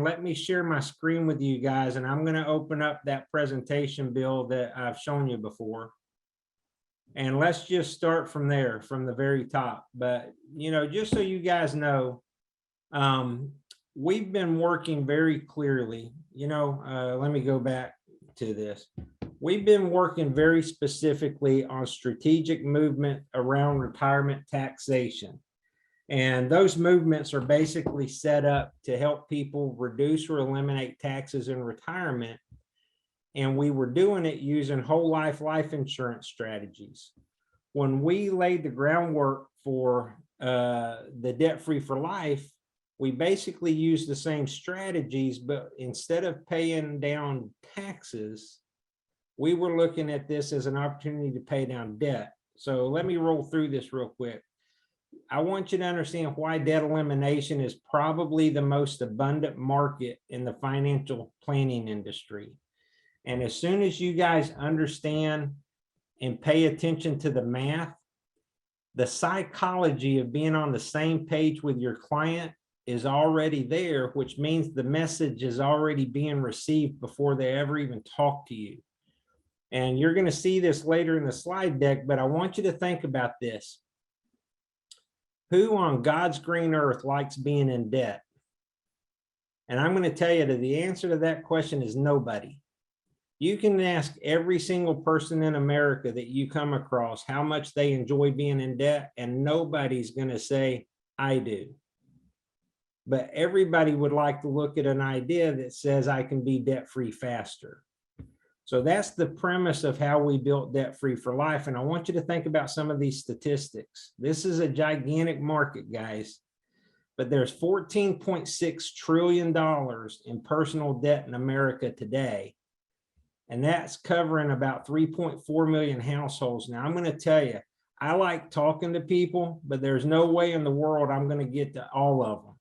let me share my screen with you guys, and I'm going to open up that presentation, Bill, that I've shown you before. And let's just start from there, from the very top. But, you know, just so you guys know, we've been working very clearly, you know, let me go back to this. We've been working very specifically on strategic movement around retirement taxation. And those movements are basically set up to help people reduce or eliminate taxes in retirement. And we were doing it using whole life insurance strategies. When we laid the groundwork for the Debt Free for Life, we basically used the same strategies, but instead of paying down taxes, we were looking at this as an opportunity to pay down debt. So let me roll through this real quick. I want you to understand why debt elimination is probably the most abundant market in the financial planning industry. And as soon as you guys understand and pay attention to the math, the psychology of being on the same page with your client is already there, which means the message is already being received before they ever even talk to you. And you're going to see this later in the slide deck, but I want you to think about this. Who on God's green earth likes being in debt? And I'm going to tell you that the answer to that question is nobody. You can ask every single person in America that you come across how much they enjoy being in debt, and nobody's going to say, I do. But everybody would like to look at an idea that says I can be debt-free faster. So that's the premise of how we built Debt Free for Life. And I want you to think about some of these statistics. This is a gigantic market, guys, but there's $14.6 trillion in personal debt in America today. And that's covering about 3.4 million households. Now, I'm going to tell you, I like talking to people, but there's no way in the world I'm going to get to all of them.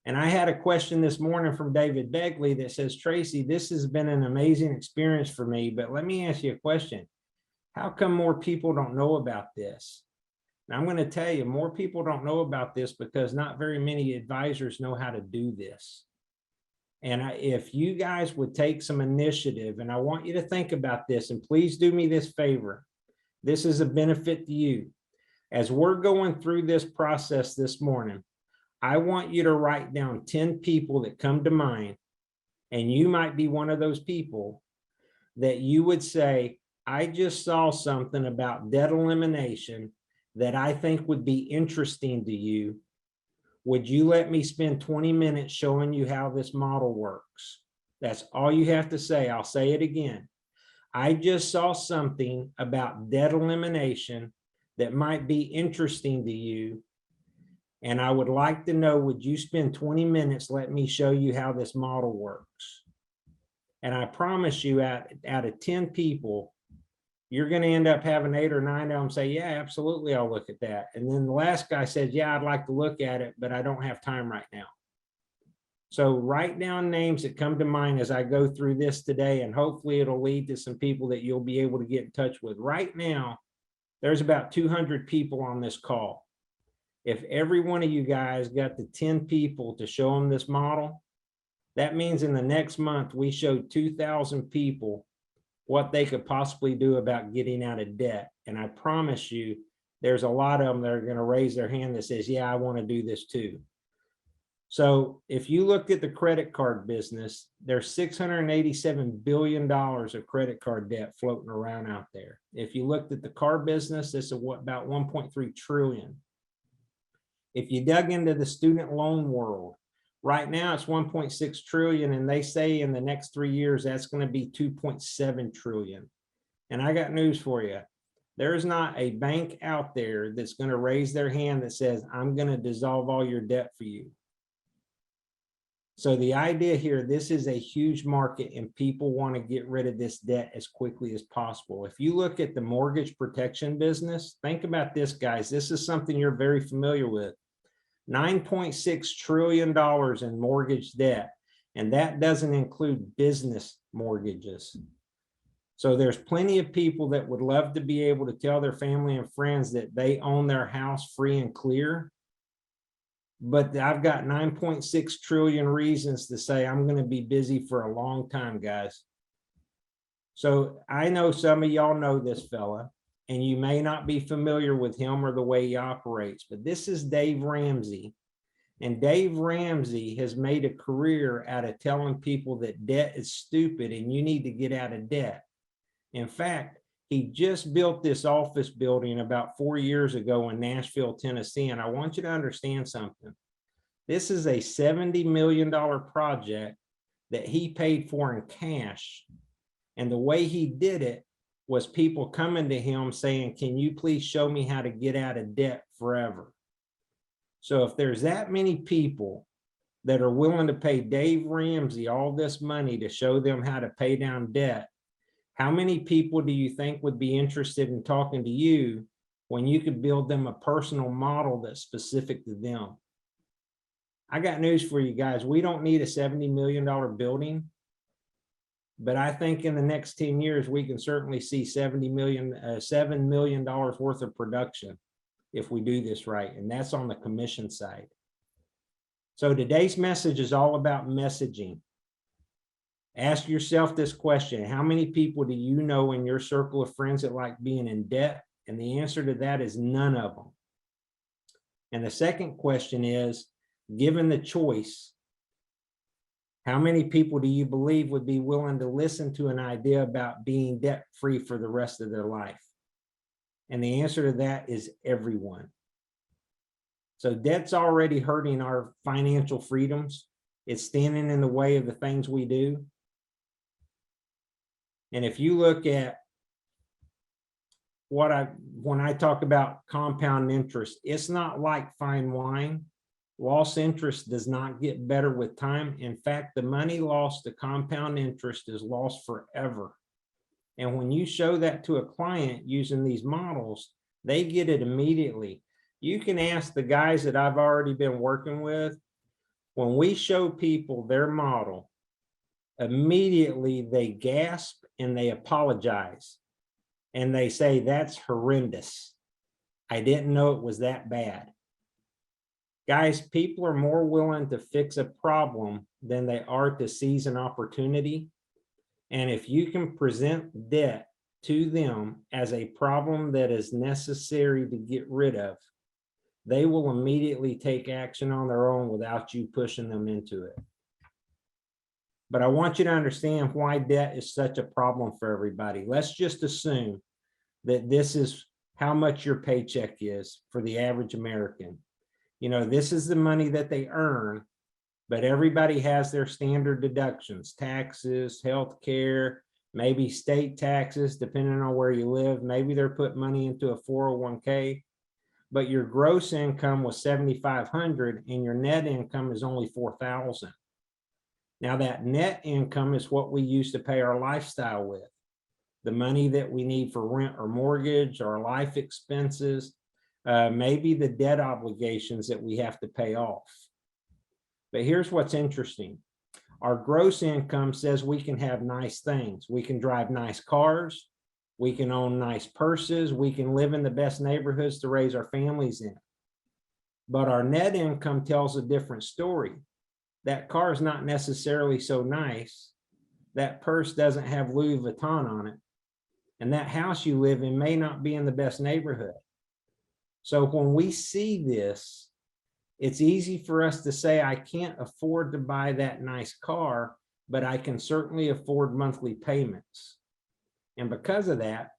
And I had a question this morning from David Begley that says, Tracy, this has been an amazing experience for me, but let me ask you a question. How come more people don't know about this? Now, I'm going to tell you, more people don't know about this because not very many advisors know how to do this. And if you guys would take some initiative, and I want you to think about this, and please do me this favor. This is a benefit to you. As we're going through this process this morning, I want you to write down 10 people that come to mind, and you might be one of those people that you would say, I just saw something about debt elimination that I think would be interesting to you. Would you let me spend 20 minutes showing you how this model works? That's all you have to say. I'll say it again. I just saw something about debt elimination that might be interesting to you. And I would like to know, would you spend 20 minutes, let me show you how this model works? And I promise you, out of 10 people, you're going to end up having 8 or 9 of them say, yeah, absolutely, I'll look at that. And then the last guy says, yeah, I'd like to look at it, but I don't have time right now. So write down names that come to mind as I go through this today, and hopefully it'll lead to some people that you'll be able to get in touch with. Right now, there's about 200 people on this call. If every one of you guys got the 10 people to show them this model, that means in the next month, we showed 2,000 people what they could possibly do about getting out of debt. And I promise you, there's a lot of them that are going to raise their hand that says, yeah, I want to do this too. So if you looked at the credit card business, there's $687 billion of credit card debt floating around out there. If you looked at the car business, it's about 1.3 trillion. If you dug into the student loan world, right now it's 1.6 trillion, and they say in the next 3 years that's going to be 2.7 trillion. And I got news for you. There's not a bank out there that's going to raise their hand that says, I'm going to dissolve all your debt for you. So the idea here, this is a huge market and people want to get rid of this debt as quickly as possible. If you look at the mortgage protection business, think about this, guys. This is something you're very familiar with. $9.6 trillion in mortgage debt, and that doesn't include business mortgages. So there's plenty of people that would love to be able to tell their family and friends that they own their house free and clear. but I've got 9.6 trillion reasons to say I'm going to be busy for a long time, guys. So I know some of y'all know this fella, and you may not be familiar with him or the way he operates, but this is Dave Ramsey. And Dave Ramsey has made a career out of telling people that debt is stupid and you need to get out of debt. In fact, he just built this office building about 4 years ago in Nashville, Tennessee. And I want you to understand something. This is a $70 million project that he paid for in cash. And the way he did it was people coming to him saying, can you please show me how to get out of debt forever? So if there's that many people that are willing to pay Dave Ramsey all this money to show them how to pay down debt, how many people do you think would be interested in talking to you when you could build them a personal model that's specific to them? I got news for you guys. We don't need a $70 million building, but I think in the next 10 years, we can certainly see $7 million worth of production if we do this right. And that's on the commission side. So today's message is all about messaging. Ask yourself this question: how many people do you know in your circle of friends that like being in debt? And the answer to that is none of them. And the second question is, given the choice, how many people do you believe would be willing to listen to an idea about being debt-free for the rest of their life? And the answer to that is everyone. So debt's already hurting our financial freedoms. It's standing in the way of the things we do. And if you look at when I talk about compound interest, it's not like fine wine. Lost interest does not get better with time. In fact, the money lost to compound interest is lost forever. And when you show that to a client using these models, they get it immediately. You can ask the guys that I've already been working with, when we show people their model, immediately they gasp and they apologize. And they say, that's horrendous. I didn't know it was that bad. Guys, people are more willing to fix a problem than they are to seize an opportunity. And if you can present debt to them as a problem that is necessary to get rid of, they will immediately take action on their own without you pushing them into it. But I want you to understand why debt is such a problem for everybody. Let's just assume that this is how much your paycheck is for the average American. You know, this is the money that they earn, but everybody has their standard deductions, taxes, health care, maybe state taxes, depending on where you live. Maybe they're putting money into a 401k, but your gross income was $7,500 and your net income is only $4,000. Now that net income is what we use to pay our lifestyle with. The money that we need for rent or mortgage or life expenses, maybe the debt obligations that we have to pay off. But here's what's interesting. Our gross income says we can have nice things. We can drive nice cars. We can own nice purses. We can live in the best neighborhoods to raise our families in. But our net income tells a different story. That car is not necessarily so nice. That purse doesn't have Louis Vuitton on it. And that house you live in may not be in the best neighborhood. So when we see this, it's easy for us to say, I can't afford to buy that nice car, but I can certainly afford monthly payments. And because of that,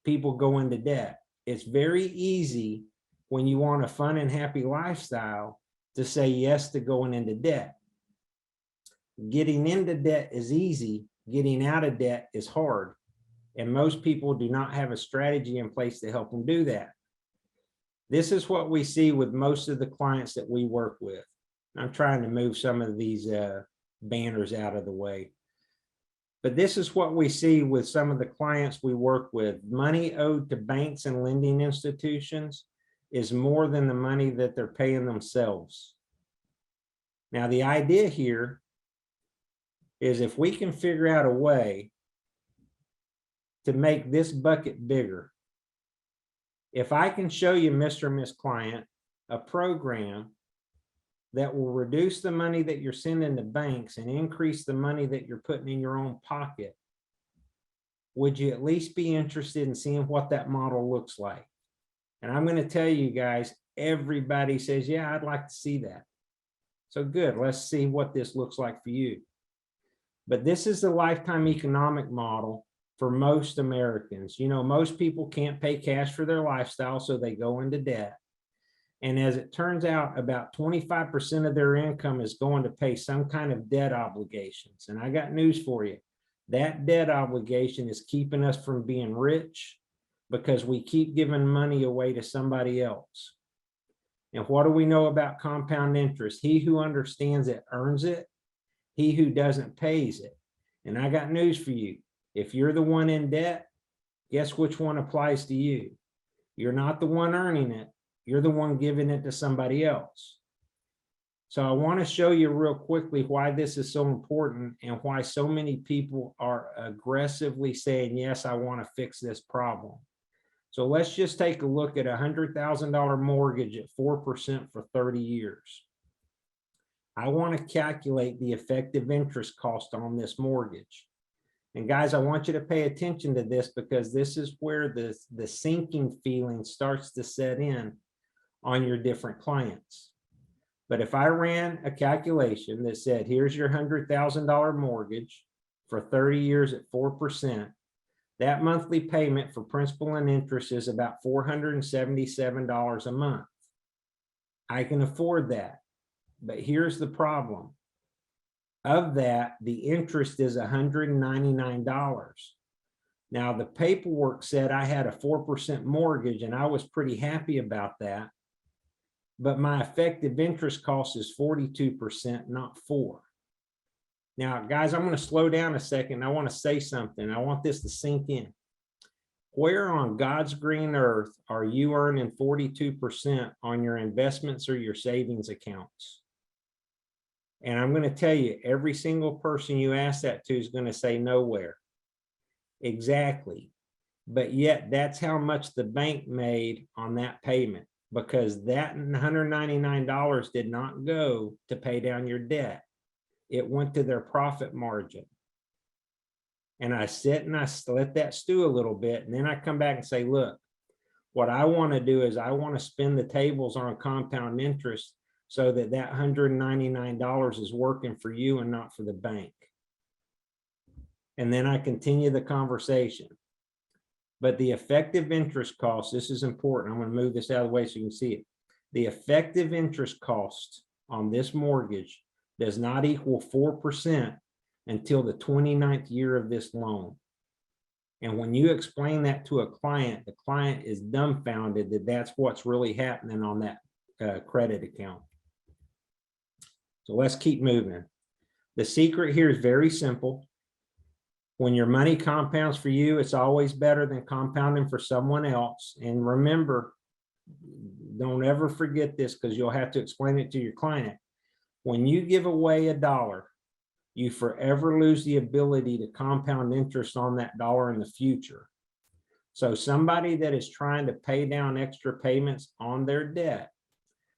people go into debt. It's very easy when you want a fun and happy lifestyle to say yes to going into debt. Getting into debt is easy. Getting out of debt is hard. And most people do not have a strategy in place to help them do that. This is what we see with most of the clients that we work with. I'm trying to move some of these banners out of the way. But this is what we see with some of the clients we work with. Money owed to banks and lending institutions is more than the money that they're paying themselves. Now, the idea here is if we can figure out a way to make this bucket bigger, if I can show you, Mr. and Miss Client, a program that will reduce the money that you're sending to banks and increase the money that you're putting in your own pocket, would you at least be interested in seeing what that model looks like? And I'm going to tell you guys, everybody says, yeah, I'd like to see that. So good, let's see what this looks like for you. But this is the lifetime economic model for most Americans. You know, most people can't pay cash for their lifestyle, so they go into debt. And as it turns out, about 25% of their income is going to pay some kind of debt obligations. And I got news for you. That debt obligation is keeping us from being rich because we keep giving money away to somebody else. And what do we know about compound interest? He who understands it earns it. He who doesn't pays it. And I got news for you. If you're the one in debt, guess which one applies to you? You're not the one earning it. You're the one giving it to somebody else. So I want to show you real quickly why this is so important and why so many people are aggressively saying, yes, I want to fix this problem. So let's just take a look at a $100,000 mortgage at 4% for 30 years. I want to calculate the effective interest cost on this mortgage. And guys, I want you to pay attention to this because this is where the sinking feeling starts to set in on your different clients. But if I ran a calculation that said, here's your $100,000 mortgage for 30 years at 4%, that monthly payment for principal and interest is about $477 a month. I can afford that. But here's the problem. Of that, the interest is $199. Now, the paperwork said I had a 4% mortgage, and I was pretty happy about that. But my effective interest cost is 42%, not 4%. Now, guys, I'm going to slow down a second. I want to say something. I want this to sink in. Where on God's green earth are you earning 42% on your investments or your savings accounts? And I'm going to tell you, every single person you ask that to is going to say nowhere. Exactly. But yet that's how much the bank made on that payment, because that $199 did not go to pay down your debt. It went to their profit margin. And I sit and I let that stew a little bit. And then I come back and say, look, what I want to do is I want to spin the tables on compound interest so that that $199 is working for you and not for the bank. And then I continue the conversation. But the effective interest cost, this is important. I'm going to move this out of the way so you can see it. The effective interest cost on this mortgage does not equal 4% until the 29th year of this loan. And when you explain that to a client, the client is dumbfounded that that's what's really happening on that credit account. So let's keep moving. The secret here is very simple. When your money compounds for you, it's always better than compounding for someone else. And remember, don't ever forget this because you'll have to explain it to your client. When you give away $1, you forever lose the ability to compound interest on that dollar in the future. So somebody that is trying to pay down extra payments on their debt,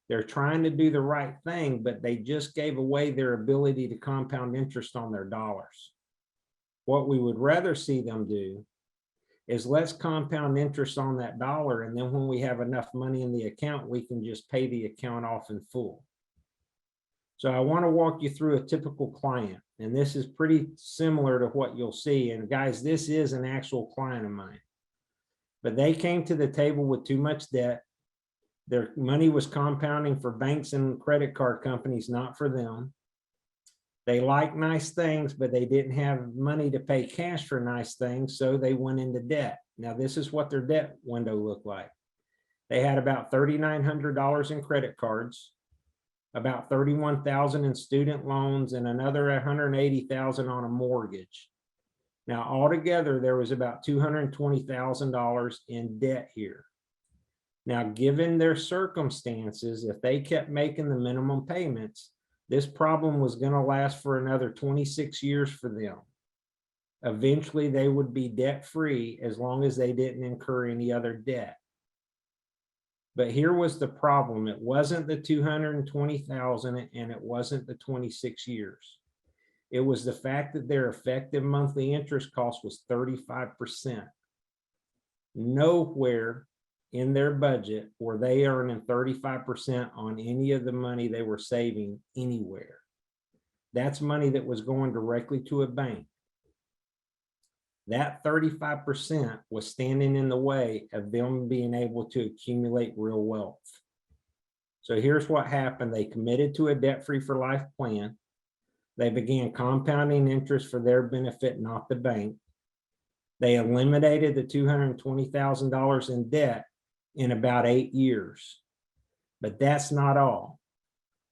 they're trying to do the right thing, but they just gave away their ability to compound interest on their dollars. What we would rather see them do is let's compound interest on that dollar. And then when we have enough money in the account, we can just pay the account off in full. So I want to walk you through a typical client. And this is pretty similar to what you'll see. And guys, this is an actual client of mine. But they came to the table with too much debt. Their money was compounding for banks and credit card companies, not for them. They like nice things, but they didn't have money to pay cash for nice things, so they went into debt. Now, this is what their debt window looked like. They had about $3,900 in credit cards, about $31,000 in student loans, and another $180,000 on a mortgage. Now, altogether, there was about $220,000 in debt here. Now, given their circumstances, if they kept making the minimum payments, this problem was going to last for another 26 years for them. Eventually, they would be debt-free as long as they didn't incur any other debt. But here was the problem. It wasn't the 220,000 and it wasn't the 26 years. It was the fact that their effective monthly interest cost was 35%. Nowhere in their budget were they earning 35% on any of the money they were saving anywhere. That's money that was going directly to a bank. That 35% was standing in the way of them being able to accumulate real wealth. So here's what happened. They committed to a debt-free for life plan. They began compounding interest for their benefit, not the bank. They eliminated the $220,000 in debt in about 8 years. But that's not all.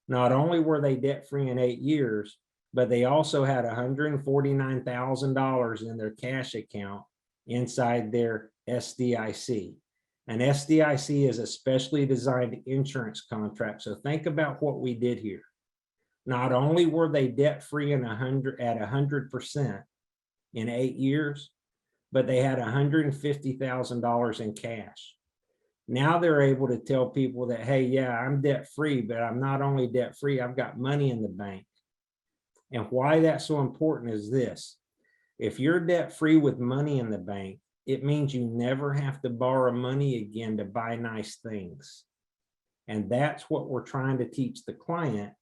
Not only were they debt-free in 8 years, but they also had $149,000 in their cash account inside their SDIC. An SDIC is a specially designed insurance contract. So think about what we did here. Not only were they debt-free at 100% in 8 years, but they had $150,000 in cash. Now they're able to tell people that, hey, yeah, I'm debt-free, but I'm not only debt-free, I've got money in the bank. And why that's so important is this. If you're debt-free with money in the bank, it means you never have to borrow money again to buy nice things. And that's what we're trying to teach the client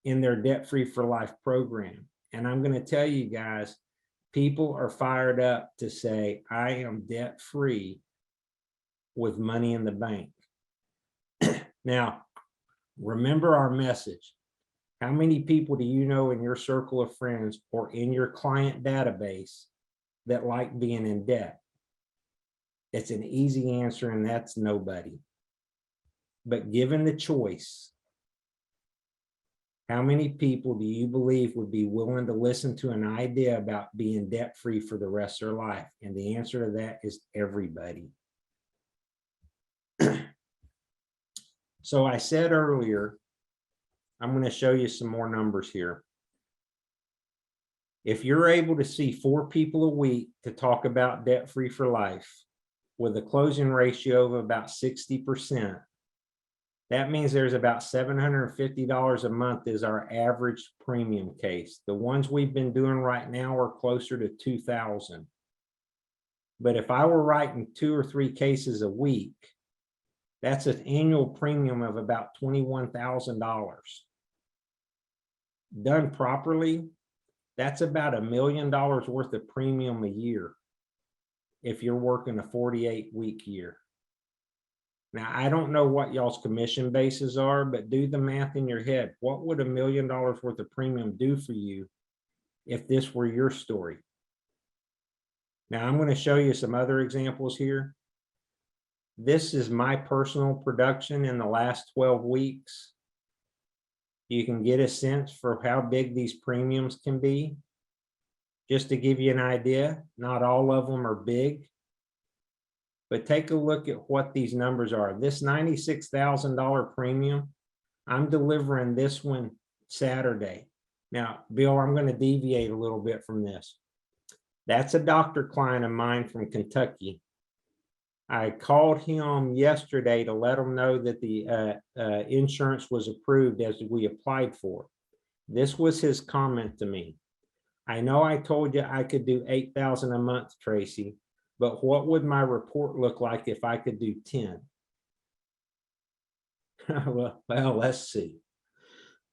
in their debt-free for life program. And I'm going to tell you guys, people are fired up to say, I am debt-free with money in the bank. Now, remember our message. How many people do you know in your circle of friends or in your client database that like being in debt? It's an easy answer, and that's nobody. But given the choice, how many people do you believe would be willing to listen to an idea about being debt-free for the rest of their life? And the answer to that is everybody. So I said earlier, I'm going to show you some more numbers here. If you're able to see 4 people a week to talk about debt-free for life with a closing ratio of about 60%, that means there's about $750 a month is our average premium case. The ones we've been doing right now are closer to $2,000. But if I were writing 2 or 3 cases a week, that's an annual premium of about $21,000. Done properly, that's about $1 million worth of premium a year if you're working a 48-week year. Now, I don't know what y'all's commission bases are, but do the math in your head. What would $1 million worth of premium do for you if this were your story? Now, I'm going to show you some other examples here. This is my personal production in the last 12 weeks. You can get a sense for how big these premiums can be. Just to give you an idea, not all of them are big, but take a look at what these numbers are. This $96,000 premium, I'm delivering this one Saturday. Now, Bill, I'm going to deviate a little bit from this. That's a doctor client of mine from Kentucky. I called him yesterday to let him know that the insurance was approved as we applied for. This was his comment to me. I know I told you I could do $8,000 a month, Tracy, but what would my report look like if I could do 10? Well, let's see.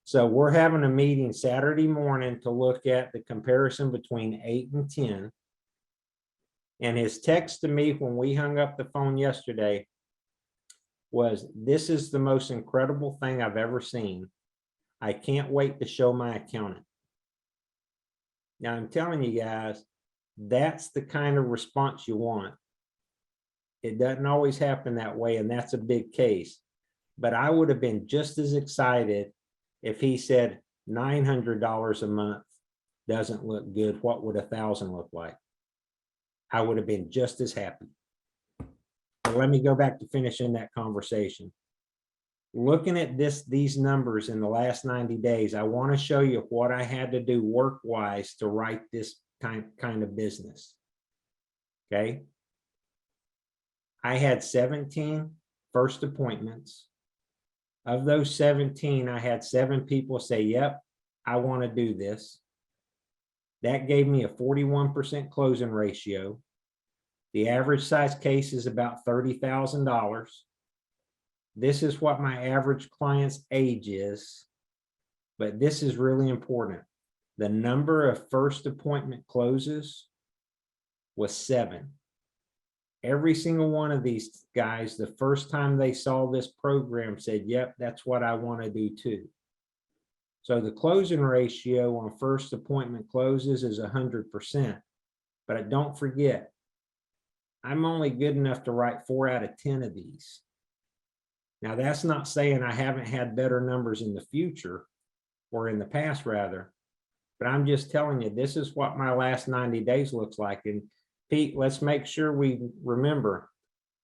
So we're having a meeting Saturday morning to look at the comparison between 8 and 10. And his text to me when we hung up the phone yesterday was, this is the most incredible thing I've ever seen. I can't wait to show my accountant. Now, I'm telling you guys, that's the kind of response you want. It doesn't always happen that way, and that's a big case. But I would have been just as excited if he said $900 a month doesn't look good. What would 1,000 look like? I would have been just as happy. But let me go back to finishing that conversation. Looking at these numbers in the last 90 days, I want to show you what I had to do work-wise to write this kind of business. Okay. I had 17 first appointments. Of those 17, I had 7 people say, yep, I want to do this. That gave me a 41% closing ratio. The average size case is about $30,000. This is what my average client's age is, but this is really important. The number of first appointment closes was 7. Every single one of these guys, the first time they saw this program, said, yep, that's what I want to do too. So the closing ratio on first appointment closes is 100%. But don't forget, I'm only good enough to write 4 out of 10 of these. Now, that's not saying I haven't had better numbers in the future, or in the past rather, but I'm just telling you, this is what my last 90 days looks like. And Pete, let's make sure we remember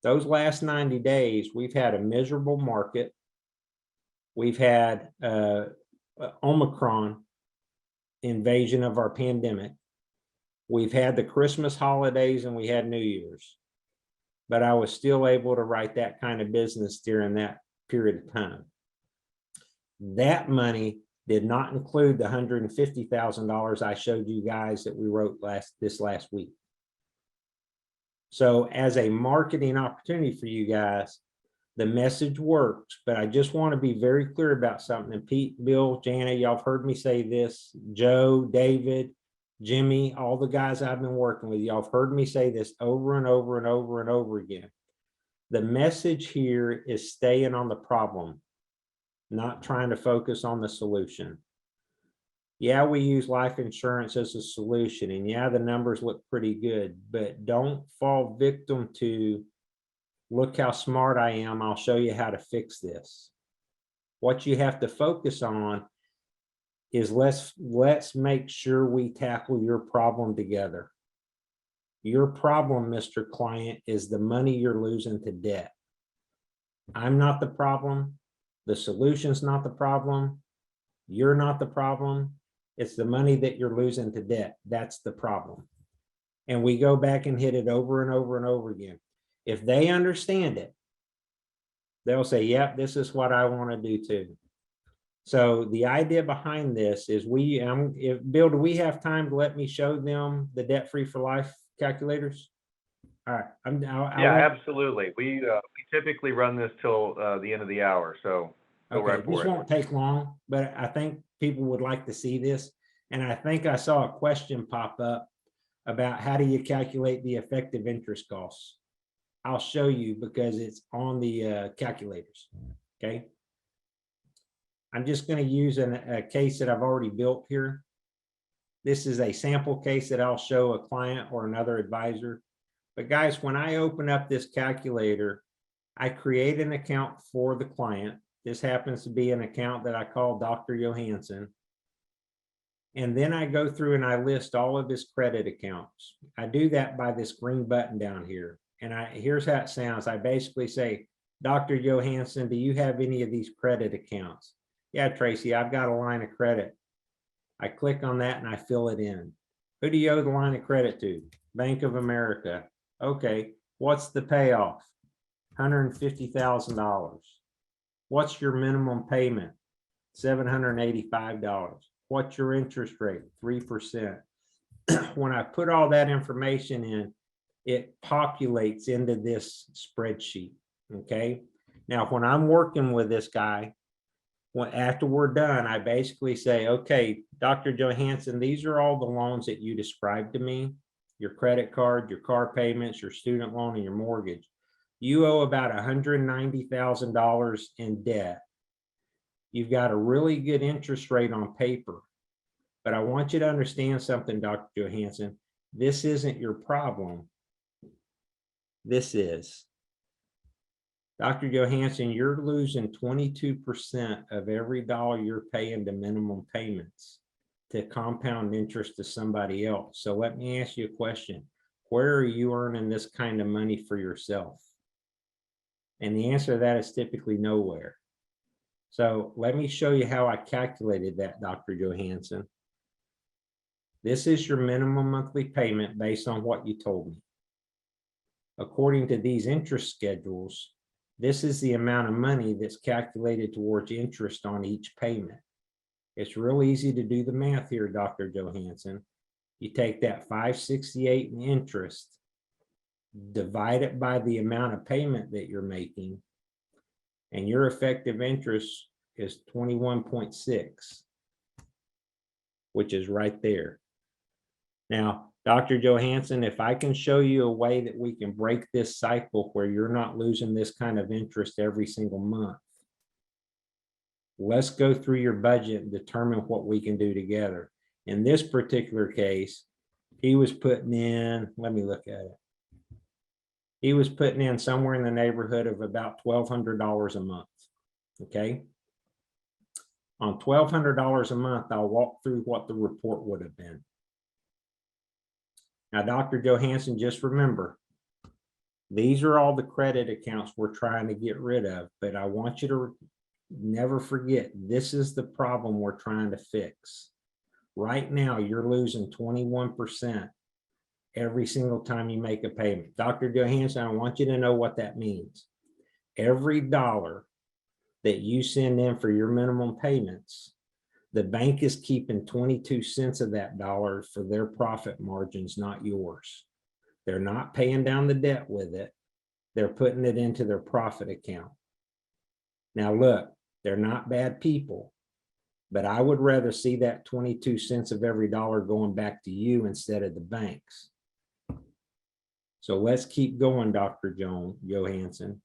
those last 90 days, we've had a miserable market. We've had Omicron invasion of our pandemic. We've had the Christmas holidays and we had New Year's, but I was still able to write that kind of business during that period of time. That money did not include the $150,000 I showed you guys that we wrote this last week. So as a marketing opportunity for you guys, the message works, but I just want to be very clear about something. And Pete, Bill, Jana, y'all have heard me say this, Joe, David, Jimmy, all the guys I've been working with, y'all have heard me say this over and over and over and over again. The message here is staying on the problem, not trying to focus on the solution. Yeah, we use life insurance as a solution, and yeah, the numbers look pretty good, but don't fall victim to, look how smart I am, I'll show you how to fix this. What you have to focus on is let's make sure we tackle your problem together. Your problem, Mr. Client, is the money you're losing to debt. I'm not the problem. The solution's not the problem. You're not the problem. It's the money that you're losing to debt. That's the problem. And we go back and hit it over and over and over again. If they understand it, they'll say, yep, this is what I want to do too. So the idea behind this is Bill, do we have time to let me show them the debt free for life calculators? All right. Absolutely. We typically run this till the end of the hour, so go right for it. This won't take long, but I think people would like to see this. And I think I saw a question pop up about how do you calculate the effective interest costs? I'll show you because it's on the calculators. Okay. I'm just going to use a case that I've already built here. This is a sample case that I'll show a client or another advisor. But guys, when I open up this calculator, I create an account for the client. This happens to be an account that I call Dr. Johansson. And then I go through and I list all of his credit accounts. I do that by this green button down here. And here's how it sounds. I basically say, Dr. Johansson, do you have any of these credit accounts? Yeah, Tracy, I've got a line of credit. I click on that and I fill it in. Who do you owe the line of credit to? Bank of America. Okay, what's the payoff? $150,000. What's your minimum payment? $785. What's your interest rate? 3%. When I put all that information in, it populates into this spreadsheet. Okay. Now, when I'm working with this guy, after we're done, I basically say, okay, Dr. Johansson, these are all the loans that you described to me, your credit card, your car payments, your student loan, and your mortgage. You owe about $190,000 in debt. You've got a really good interest rate on paper, but I want you to understand something, Dr. Johansson. This isn't your problem. This is. Dr. Johansson, you're losing 22% of every dollar you're paying to minimum payments to compound interest to somebody else. So let me ask you a question. Where are you earning this kind of money for yourself? And the answer to that is typically nowhere. So let me show you how I calculated that, Dr. Johansson. This is your minimum monthly payment based on what you told me. According to these interest schedules, This is the amount of money that's calculated towards interest on each payment. It's real easy to do the math here, Dr. Johansson. You take that 568 in interest, divide it by the amount of payment that you're making, and your effective interest is 21.6, which is right there. Now, Dr. Johansson, if I can show you a way that we can break this cycle where you're not losing this kind of interest every single month, let's go through your budget and determine what we can do together. In this particular case, he was putting in, let me look at it. He was putting in somewhere in the neighborhood of about $1,200 a month. Okay. On $1,200 a month, I'll walk through what the report would have been. Now, Dr. Johansson, just remember, these are all the credit accounts we're trying to get rid of, but I want you to never forget, this is the problem we're trying to fix. Right now, you're losing 21% every single time you make a payment. Dr. Johansson, I want you to know what that means. Every dollar that you send in for your minimum payments, the bank is keeping 22 cents of that dollar for their profit margins, not yours. They're not paying down the debt with it. They're putting it into their profit account. Now, look, they're not bad people, but I would rather see that 22 cents of every dollar going back to you instead of the banks. So let's keep going, Dr. Johansson.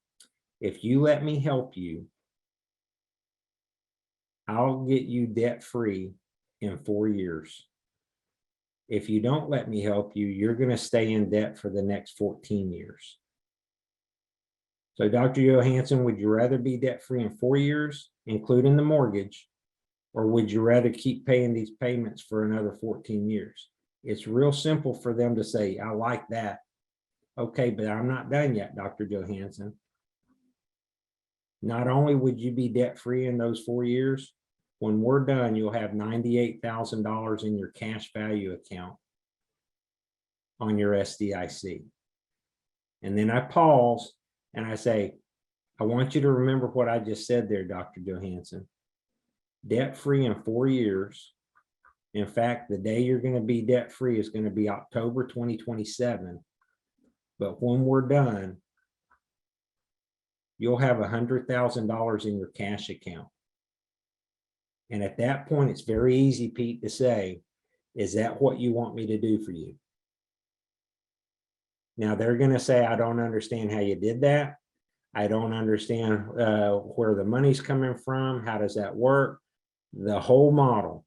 If you let me help you, I'll get you debt-free in 4 years. If you don't let me help you, you're going to stay in debt for the next 14 years. So, Dr. Johansson, would you rather be debt-free in 4 years, including the mortgage, or would you rather keep paying these payments for another 14 years? It's real simple for them to say, I like that. Okay, but I'm not done yet, Dr. Johansson. Not only would you be debt-free in those 4 years, when we're done, you'll have $98,000 in your cash value account on your SDIC. And then I pause and I say, I want you to remember what I just said there, Dr. Johansson. Debt-free in 4 years. In fact, the day you're going to be debt-free is going to be October 2027. But when we're done, you'll have $100,000 in your cash account. And at that point, it's very easy, Pete, to say, is that what you want me to do for you? Now, they're going to say, I don't understand how you did that. I don't understand where the money's coming from. How does that work? The whole model.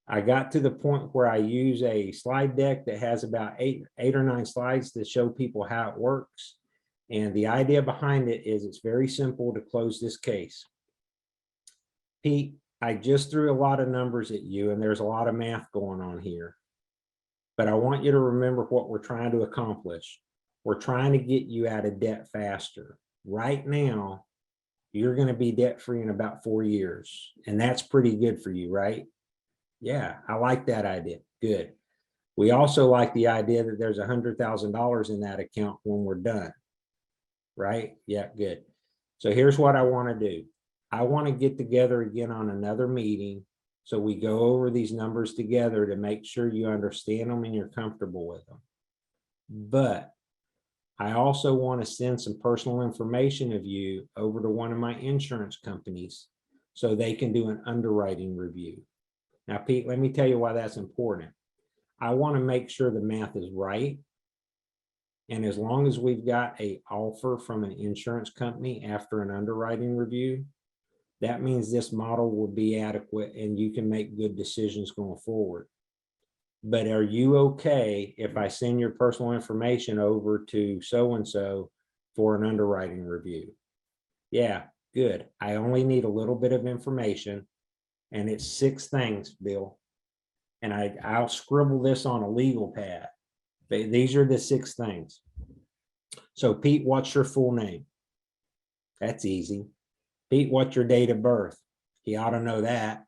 I got to the point where I use a slide deck that has about eight or nine slides to show people how it works. And the idea behind it is it's very simple to close this case. Pete, I just threw a lot of numbers at you and there's a lot of math going on here. But I want you to remember what we're trying to accomplish. We're trying to get you out of debt faster. Right now, you're going to be debt-free in about 4 years. And that's pretty good for you, right? Yeah, I like that idea. Good. We also like the idea that there's $100,000 in that account when we're done. Right? Yeah, good. So here's what I want to do. I want to get together again on another meeting so we go over these numbers together to make sure you understand them and you're comfortable with them. But I also want to send some personal information of you over to one of my insurance companies so they can do an underwriting review. Now, Pete, let me tell you why that's important. I want to make sure the math is right. And as long as we've got an offer from an insurance company after an underwriting review, that means this model will be adequate and you can make good decisions going forward. But are you okay if I send your personal information over to so-and-so for an underwriting review? Yeah, good. I only need a little bit of information and it's 6 things, Bill. And I'll scribble this on a legal pad. These are the 6 things. So Pete, what's your full name? That's easy. Pete, what's your date of birth? He ought to know that.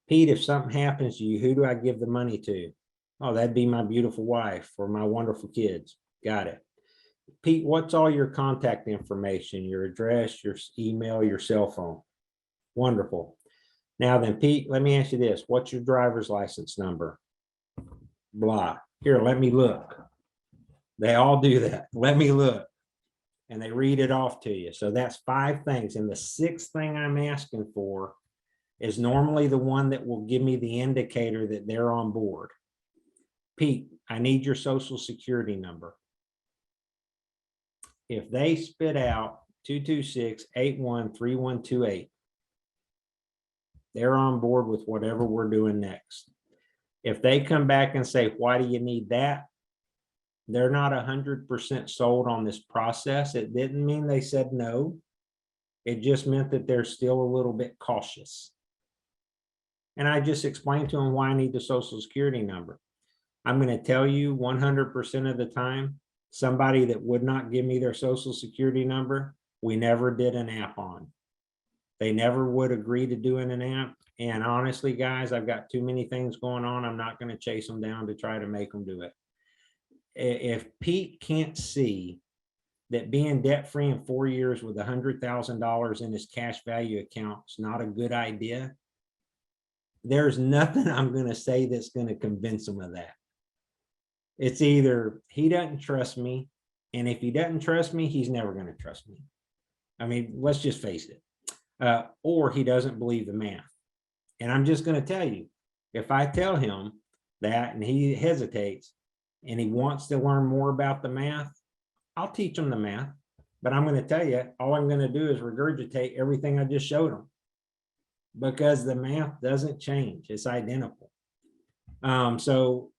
Pete, if something happens to you, who do I give the money to? Oh, that'd be my beautiful wife or my wonderful kids. Got it. Pete, what's all your contact information, your address, your email, your cell phone? Wonderful. Now then, Pete, let me ask you this. What's your driver's license number? Blah. Here, let me look. They all do that. Let me look. And they read it off to you. So that's 5 things. And the 6th thing I'm asking for is normally the one that will give me the indicator that they're on board. Pete, I need your social security number. If they spit out 226-813128, they're on board with whatever we're doing next. If they come back and say, why do you need that? They're not 100% sold on this process. It didn't mean they said no. It just meant that they're still a little bit cautious. And I just explained to them why I need the social security number. I'm going to tell you 100% of the time, somebody that would not give me their social security number, we never did an app on. They never would agree to doing an app. And honestly, guys, I've got too many things going on. I'm not going to chase them down to try to make them do it. If Pete can't see that being debt-free in 4 years with $100,000 in his cash value account is not a good idea, there's nothing I'm going to say that's going to convince him of that. It's either he doesn't trust me, and if he doesn't trust me, he's never going to trust me. I mean, let's just face it. Or he doesn't believe the math. And I'm just going to tell you, if I tell him that and he hesitates and he wants to learn more about the math, I'll teach him the math. But I'm going to tell you, all I'm going to do is regurgitate everything I just showed him, because the math doesn't change. It's identical. So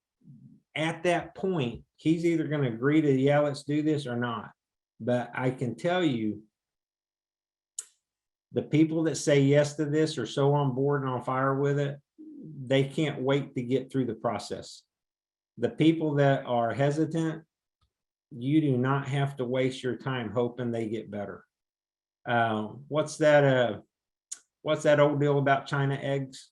at that point, he's either going to agree to, yeah, let's do this or not. But I can tell you, the people that say yes to this are so on board and on fire with it, they can't wait to get through the process. The people that are hesitant, you do not have to waste your time hoping they get better. What's that old deal about China eggs?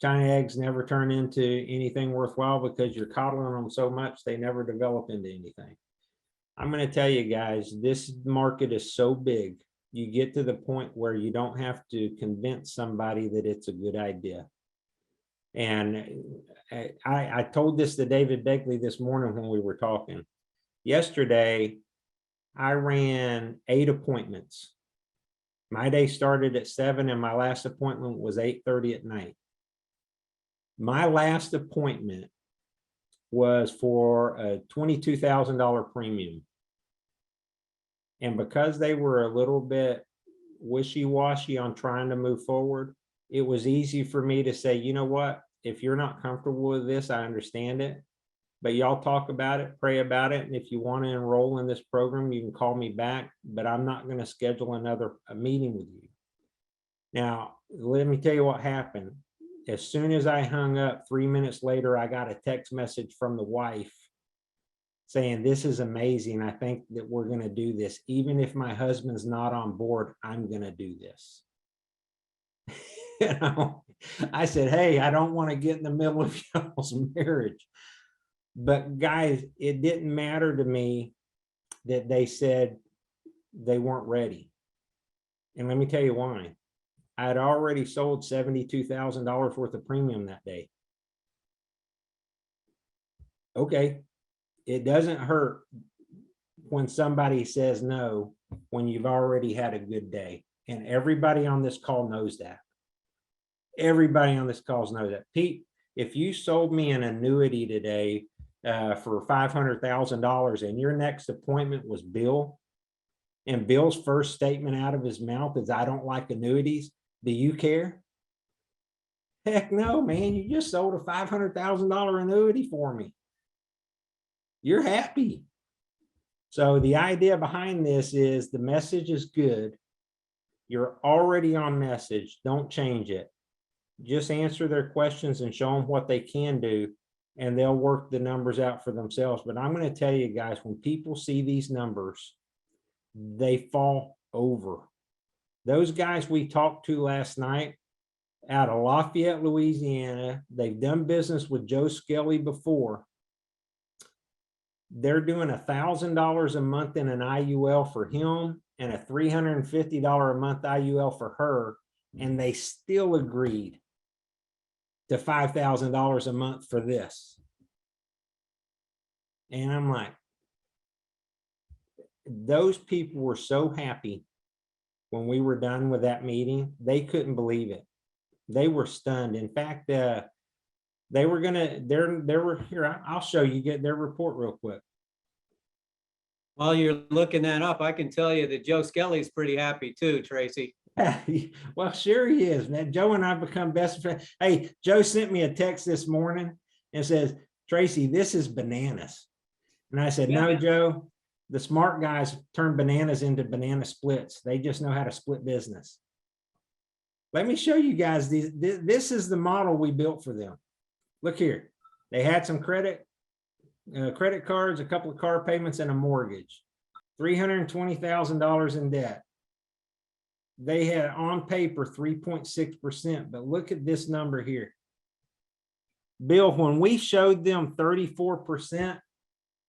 China eggs never turn into anything worthwhile because you're coddling them so much they never develop into anything. I'm going to tell you guys, this market is so big, you get to the point where you don't have to convince somebody that it's a good idea. And I told this to David Begley this morning when we were talking. Yesterday, I ran 8 appointments. My day started at 7 and my last appointment was 8:30 at night. My last appointment was for a $22,000 premium. And because they were a little bit wishy-washy on trying to move forward, it was easy for me to say, you know what, if you're not comfortable with this, I understand it, but y'all talk about it, pray about it. And if you want to enroll in this program, you can call me back, but I'm not going to schedule a meeting with you. Now, let me tell you what happened. As soon as I hung up, 3 minutes later, I got a text message from the wife saying, this is amazing. I think that we're going to do this. Even if my husband's not on board, I'm going to do this. You know, I said, hey, I don't want to get in the middle of y'all's marriage. But guys, it didn't matter to me that they said they weren't ready. And let me tell you why. I had already sold $72,000 worth of premium that day. Okay. It doesn't hurt when somebody says no, when you've already had a good day. And everybody on this call knows that. Everybody on this call knows that. Pete, if you sold me an annuity today for $500,000 and your next appointment was Bill, and Bill's first statement out of his mouth is, I don't like annuities, do you care? Heck no, man. You just sold a $500,000 annuity for me. You're happy. So the idea behind this is the message is good. You're already on message. Don't change it. Just answer their questions and show them what they can do, and they'll work the numbers out for themselves. But I'm going to tell you guys, when people see these numbers, they fall over. Those guys we talked to last night out of Lafayette, Louisiana, they've done business with Joe Skelly before. They're doing $1,000 a month in an IUL for him and a $350 a month IUL for her, and they still agreed to $5,000 a month for this. And I'm like, those people were so happy when we were done with that meeting. They couldn't believe it. They were stunned. In fact, they were gonna, they were here. I'll show you, get their report real quick. While you're looking that up, I can tell you that Joe Skelly's pretty happy too, Tracy. Well, sure he is, man. Joe and I become best friends. Hey, Joe sent me a text this morning and says, Tracy, this is bananas. And I said, no, Yeah. Joe, the smart guys turn bananas into banana splits. They just know how to split business. Let me show you guys these. This is the model we built for them. Look here. They had some credit cards, a couple of car payments, and a mortgage. $320,000 in debt. They had on paper 3.6%, but look at this number here. Bill, when we showed them 34%,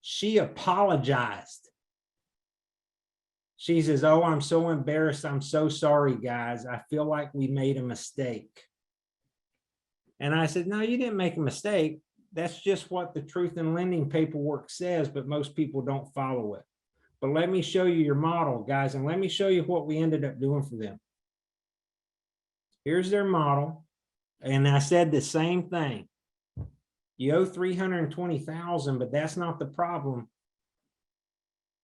she apologized. She says, oh, I'm so embarrassed. I'm so sorry, guys. I feel like we made a mistake. And I said, no, you didn't make a mistake. That's just what the truth in lending paperwork says, but most people don't follow it. But let me show you your model, guys, and let me show you what we ended up doing for them. Here's their model. And I said the same thing. You owe $320,000, but that's not the problem.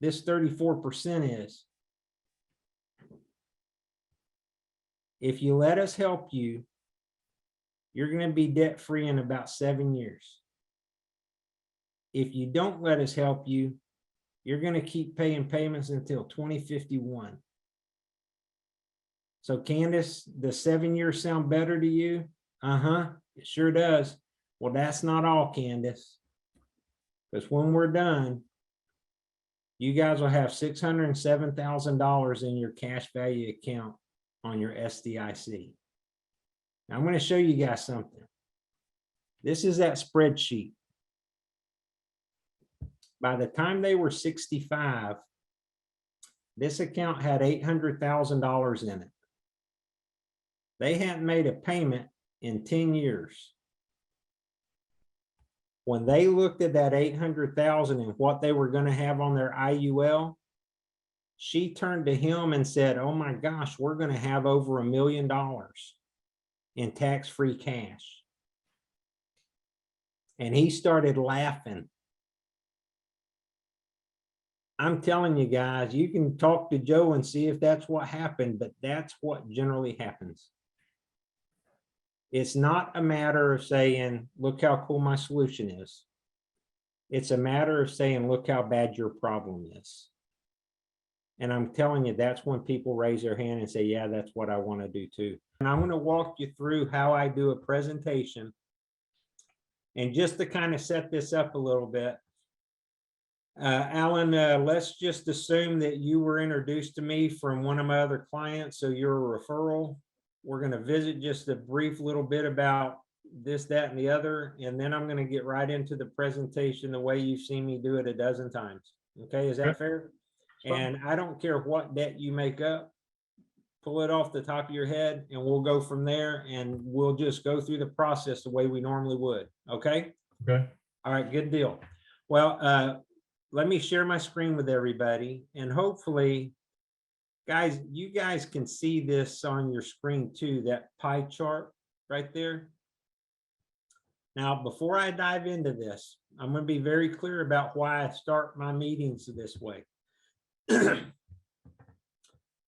This 34% is. If you let us help you, you're going to be debt-free in about 7 years. If you don't let us help you, you're going to keep paying payments until 2051. So Candace, the 7 years sound better to you? Uh-huh, it sure does. Well, that's not all, Candace. Because when we're done, you guys will have $607,000 in your cash value account on your SDIC. Now, I'm going to show you guys something. This is that spreadsheet. By the time they were 65, this account had $800,000 in it. They hadn't made a payment in 10 years. When they looked at that 800,000 and what they were going to have on their IUL, she turned to him and said, oh my gosh, we're going to have over $1 million in tax-free cash. And he started laughing. I'm telling you guys, you can talk to Joe and see if that's what happened, but that's what generally happens. It's not a matter of saying, look how cool my solution is. It's a matter of saying, look how bad your problem is. And I'm telling you, that's when people raise their hand and say, yeah, that's what I want to do too. And I'm going to walk you through how I do a presentation. And just to kind of set this up a little bit, Alan, let's just assume that you were introduced to me from one of my other clients, so you're a referral. We're going to visit just a brief little bit about this, that, and the other, and then I'm going to get right into the presentation the way you've seen me do it a dozen times. Okay, is that fair? And I don't care what debt you make up, pull it off the top of your head, and we'll go from there, and we'll just go through the process the way we normally would. Okay? Okay. All right, good deal. Well, let me share my screen with everybody, and hopefully, guys, you guys can see this on your screen too, that pie chart right there. Now, before I dive into this, I'm going to be very clear about why I start my meetings this way.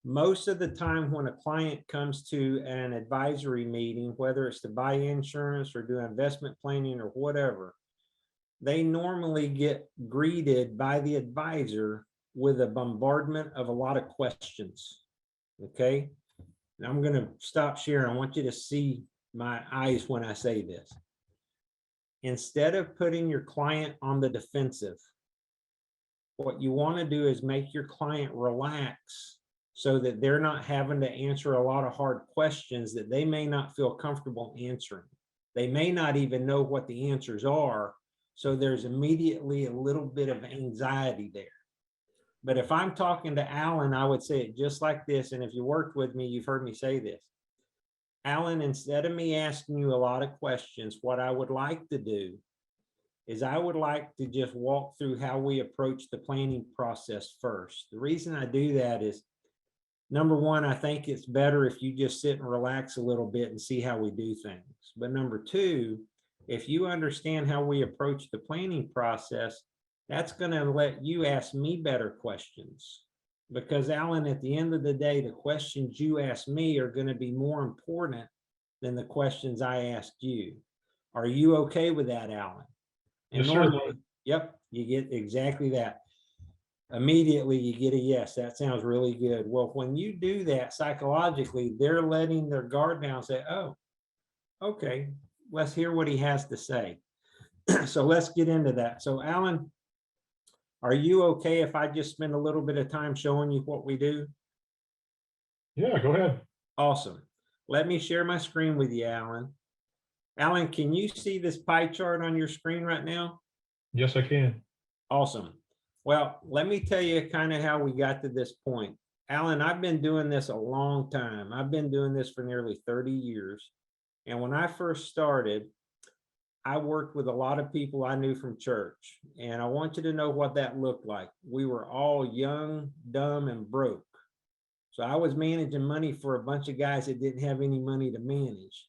Most of the time when a client comes to an advisory meeting, whether it's to buy insurance or do investment planning or whatever, they normally get greeted by the advisor with a bombardment of a lot of questions. Okay. Now I'm going to stop sharing. I want you to see my eyes when I say this. Instead of putting your client on the defensive, what you want to do is make your client relax so that they're not having to answer a lot of hard questions that they may not feel comfortable answering. They may not even know what the answers are, So there's immediately a little bit of anxiety there. But if I'm talking to Alan, I would say it just like this. And if you worked with me, you've heard me say this. Alan, instead of me asking you a lot of questions, what I would like to do is I would like to just walk through how we approach the planning process first. The reason I do that is, number one, I think it's better if you just sit and relax a little bit and see how we do things. But number two, if you understand how we approach the planning process, that's going to let you ask me better questions. Because Alan, at the end of the day, the questions you ask me are going to be more important than the questions I asked you. Are you okay with that, Alan? And Yes, sir. normally, yep, you get exactly that. Immediately you get a yes. That sounds really good. Well, when you do that psychologically, they're letting their guard down and say, oh, okay, let's hear what he has to say. So let's get into that. So Alan, are you okay if I just spend a little bit of time showing you what we do? Yeah, go ahead. Awesome. Let me share my screen with you, Alan. Alan, can you see this pie chart on your screen right now? Yes, I can. Awesome. Well, let me tell you kind of how we got to this point. Alan, I've been doing this a long time. I've been doing this for nearly 30 years. And when I first started, I worked with a lot of people I knew from church. And I want you to know what that looked like. We were all young, dumb, and broke. So I was managing money for a bunch of guys that didn't have any money to manage.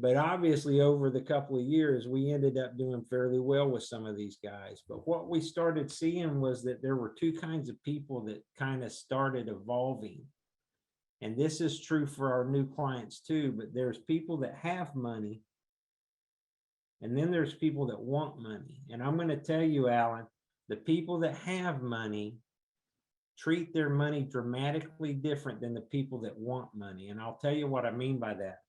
But obviously, over the couple of years, we ended up doing fairly well with some of these guys. But what we started seeing was that there were two kinds of people that kind of started evolving. And this is true for our new clients too, but there's people that have money. And then there's people that want money. And I'm going to tell you, Alan, the people that have money treat their money dramatically different than the people that want money. And I'll tell you what I mean by that.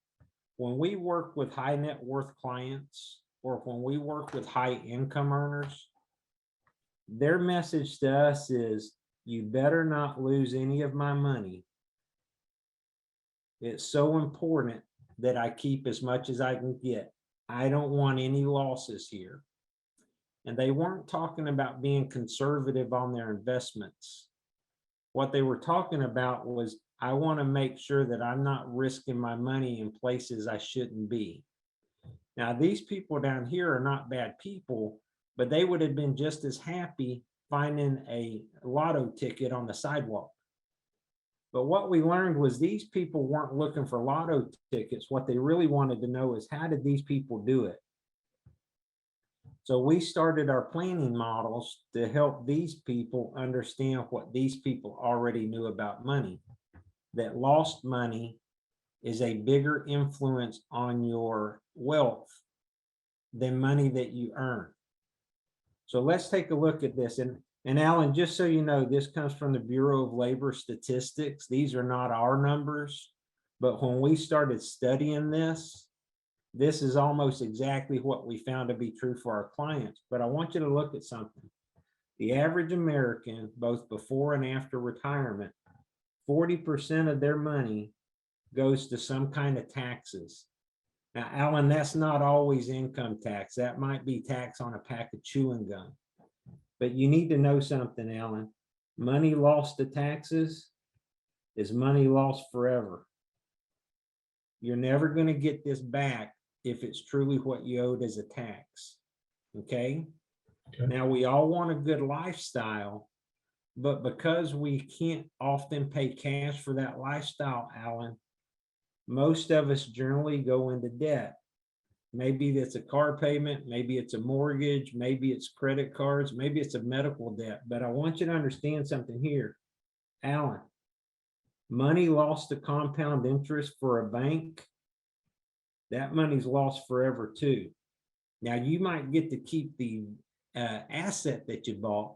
When we work with high net worth clients, or when we work with high income earners, their message to us is, you better not lose any of my money. It's so important that I keep as much as I can get. I don't want any losses here. And they weren't talking about being conservative on their investments. What they were talking about was, I want to make sure that I'm not risking my money in places I shouldn't be. Now, these people down here are not bad people, but they would have been just as happy finding a lotto ticket on the sidewalk. But what we learned was these people weren't looking for lotto tickets. What they really wanted to know is, how did these people do it? So we started our planning models to help these people understand what these people already knew about money. That lost money is a bigger influence on your wealth than money that you earn. So let's take a look at this. And Alan, just so you know, this comes from the Bureau of Labor Statistics. These are not our numbers, but when we started studying this, this is almost exactly what we found to be true for our clients. But I want you to look at something. The average American, both before and after retirement, 40% of their money goes to some kind of taxes. Now, Alan, that's not always income tax. That might be tax on a pack of chewing gum. But you need to know something, Alan. Money lost to taxes is money lost forever. You're never going to get this back if it's truly what you owed as a tax. Okay? Now, we all want a good lifestyle, but because we can't often pay cash for that lifestyle, Alan, most of us generally go into debt. Maybe it's a car payment, maybe it's a mortgage, maybe it's credit cards, maybe it's a medical debt. But I want you to understand something here. Alan, money lost to compound interest for a bank, that money's lost forever too. Now, you might get to keep the asset that you bought,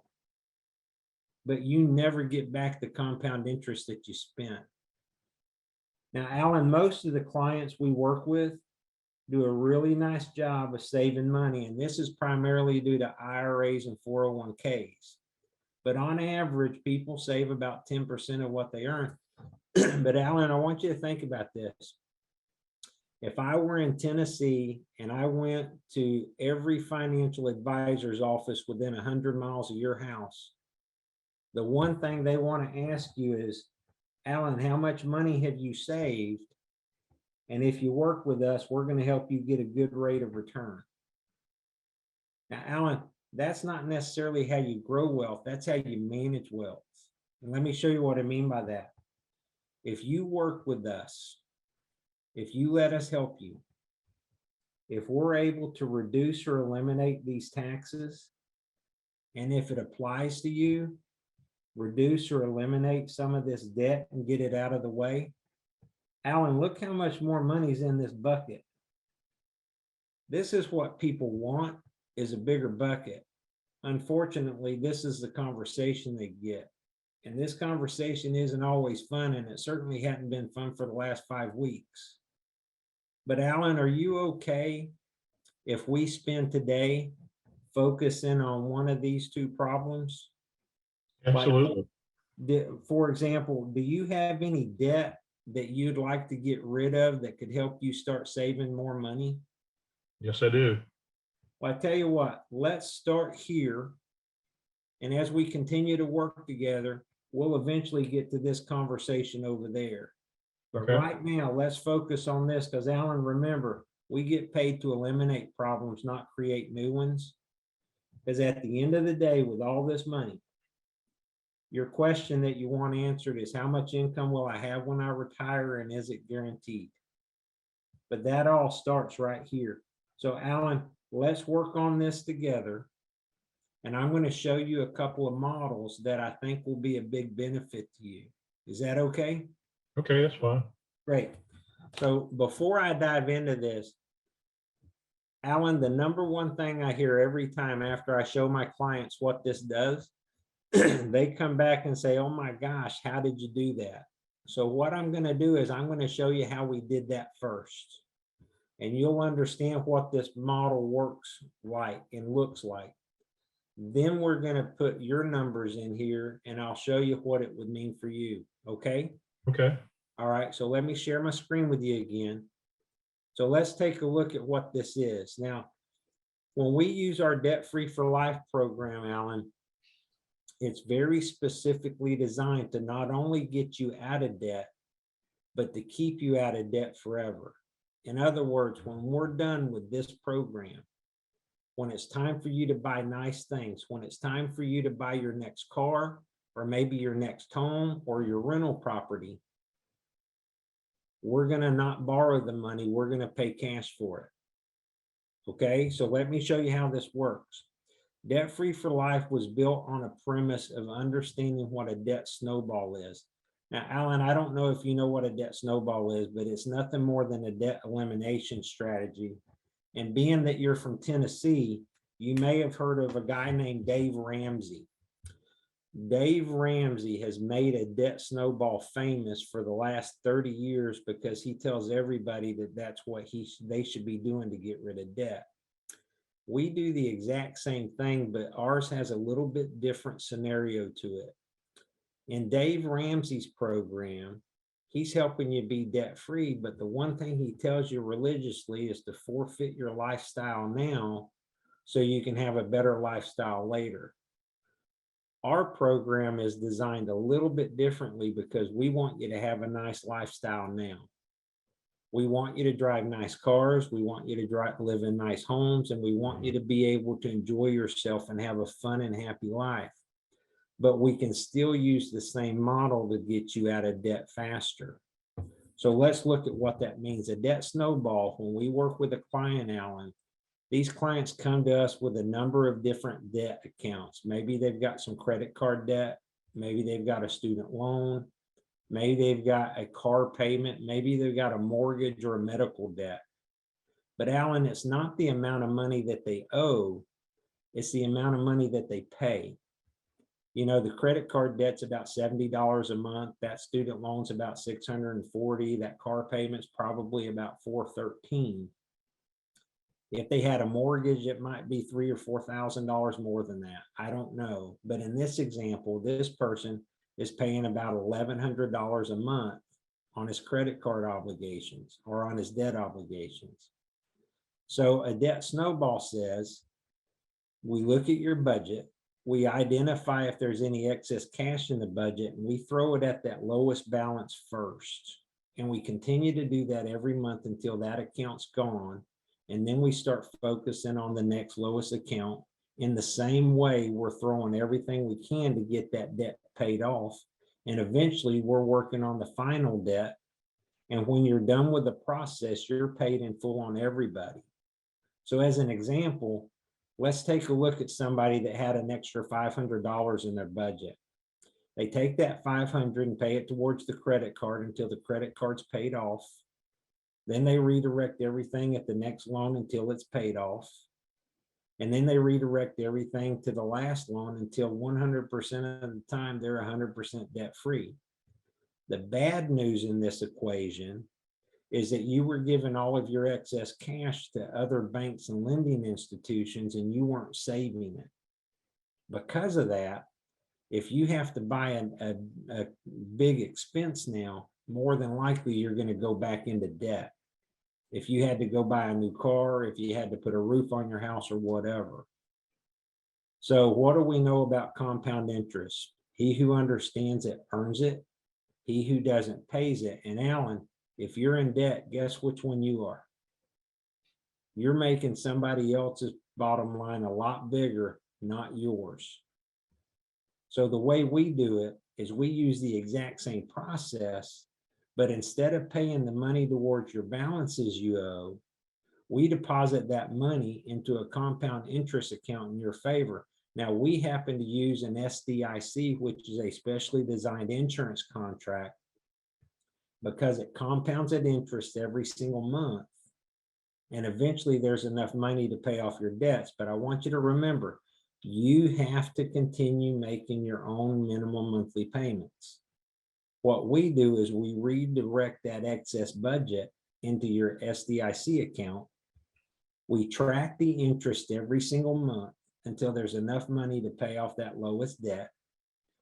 but you never get back the compound interest that you spent. Now, Alan, most of the clients we work with do a really nice job of saving money, and this is primarily due to IRAs and 401ks. But on average, people save about 10% of what they earn. But Alan, I want you to think about this. If I were in Tennessee and I went to every financial advisor's office within 100 miles of your house, the one thing they want to ask you is, Alan, how much money have you saved? And if you work with us, we're going to help you get a good rate of return. Now, Alan, that's not necessarily how you grow wealth. That's how you manage wealth. And let me show you what I mean by that. If you work with us, if you let us help you, if we're able to reduce or eliminate these taxes, and if it applies to you, reduce or eliminate some of this debt and get it out of the way, Alan, look how much more money's in this bucket. This is what people want, is a bigger bucket. Unfortunately, this is the conversation they get. And this conversation isn't always fun, and it certainly hadn't been fun for the last 5 weeks. But Alan, are you okay if we spend today focusing on one of these two problems? Absolutely. For example, do you have any debt that you'd like to get rid of that could help you start saving more money? Yes, I do. Well, I tell you what, let's start here. And as we continue to work together, we'll eventually get to this conversation over there. But Okay. right now, let's focus on this, because Alan, remember, we get paid to eliminate problems, not create new ones. Because at the end of the day, with all this money, your question that you want answered is, how much income will I have when I retire, and is it guaranteed? But that all starts right here. So Alan, let's work on this together. And I'm going to show you a couple of models that I think will be a big benefit to you. Is that okay? Okay, that's fine. Great. So before I dive into this, Alan, the number one thing I hear every time after I show my clients what this does, they come back and say, oh my gosh, how did you do that? So what I'm going to do is I'm going to show you how we did that first. And you'll understand what this model works like and looks like. Then we're going to put your numbers in here and I'll show you what it would mean for you. Okay? Okay. All right. So let me share my screen with you again. So let's take a look at what this is. Now, when we use our Debt Free for Life program, Alan, it's very specifically designed to not only get you out of debt, but to keep you out of debt forever. In other words, when we're done with this program, when it's time for you to buy nice things, when it's time for you to buy your next car, or maybe your next home or your rental property, we're going to not borrow the money. We're going to pay cash for it. Okay, so let me show you how this works. Debt Free for Life was built on a premise of understanding what a debt snowball is. Now, Alan, I don't know if you know what a debt snowball is, but it's nothing more than a debt elimination strategy. And being that you're from Tennessee, you may have heard of a guy named Dave Ramsey. Dave Ramsey has made a debt snowball famous for the last 30 years because he tells everybody that that's what they should be doing to get rid of debt. We do the exact same thing, but ours has a little bit different scenario to it. In Dave Ramsey's program, he's helping you be debt free, but the one thing he tells you religiously is to forfeit your lifestyle now so you can have a better lifestyle later. Our program is designed a little bit differently because we want you to have a nice lifestyle now. We want you to drive nice cars. We want you to live in nice homes, and we want you to be able to enjoy yourself and have a fun and happy life. But we can still use the same model to get you out of debt faster. So let's look at what that means. A debt snowball, when we work with a client, Alan, these clients come to us with a number of different debt accounts. Maybe they've got some credit card debt. Maybe they've got a student loan. Maybe they've got a car payment. Maybe they've got a mortgage or a medical debt. But Alan, it's not the amount of money that they owe. It's the amount of money that they pay. You know, the credit card debt's about $70 a month. That student loan's about $640. That car payment's probably about $413. If they had a mortgage, it might be $3,000 or $4,000 more than that. I don't know. But in this example, this person is paying about $1,100 a month on his credit card obligations or on his debt obligations. So a debt snowball says, we look at your budget, we identify if there's any excess cash in the budget, and we throw it at that lowest balance first. And we continue to do that every month until that account's gone. And then we start focusing on the next lowest account. In the same way, we're throwing everything we can to get that debt paid off. And eventually we're working on the final debt. And when you're done with the process, you're paid in full on everybody. So as an example, let's take a look at somebody that had an extra $500 in their budget. They take that 500 and pay it towards the credit card until the credit card's paid off. Then they redirect everything at the next loan until it's paid off. And then they redirect everything to the last loan until 100% of the time they're 100% debt free. The bad news in this equation is that you were giving all of your excess cash to other banks and lending institutions and you weren't saving it. Because of that, if you have to buy a big expense now, more than likely you're going to go back into debt. If you had to go buy a new car, if you had to put a roof on your house or whatever. So what do we know about compound interest? He who understands it earns it. He who doesn't pays it. And Alan, if you're in debt, guess which one you are? You're making somebody else's bottom line a lot bigger, not yours. So the way we do it is we use the exact same process, but instead of paying the money towards your balances you owe, we deposit that money into a compound interest account in your favor. Now, we happen to use an SDIC, which is a specially designed insurance contract, because it compounds at interest every single month. And eventually there's enough money to pay off your debts. But I want you to remember, you have to continue making your own minimum monthly payments. What we do is we redirect that excess budget into your SDIC account. We track the interest every single month until there's enough money to pay off that lowest debt.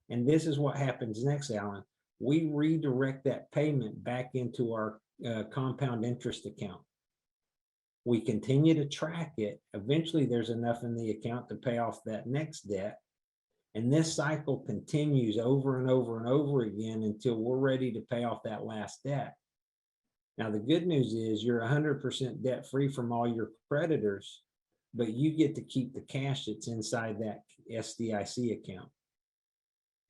And this is what happens next, Alan. We redirect that payment back into our compound interest account. We continue to track it. Eventually there's enough in the account to pay off that next debt. And this cycle continues over and over and over again until we're ready to pay off that last debt. Now, the good news is you're 100% debt free from all your creditors, but you get to keep the cash that's inside that SDIC account.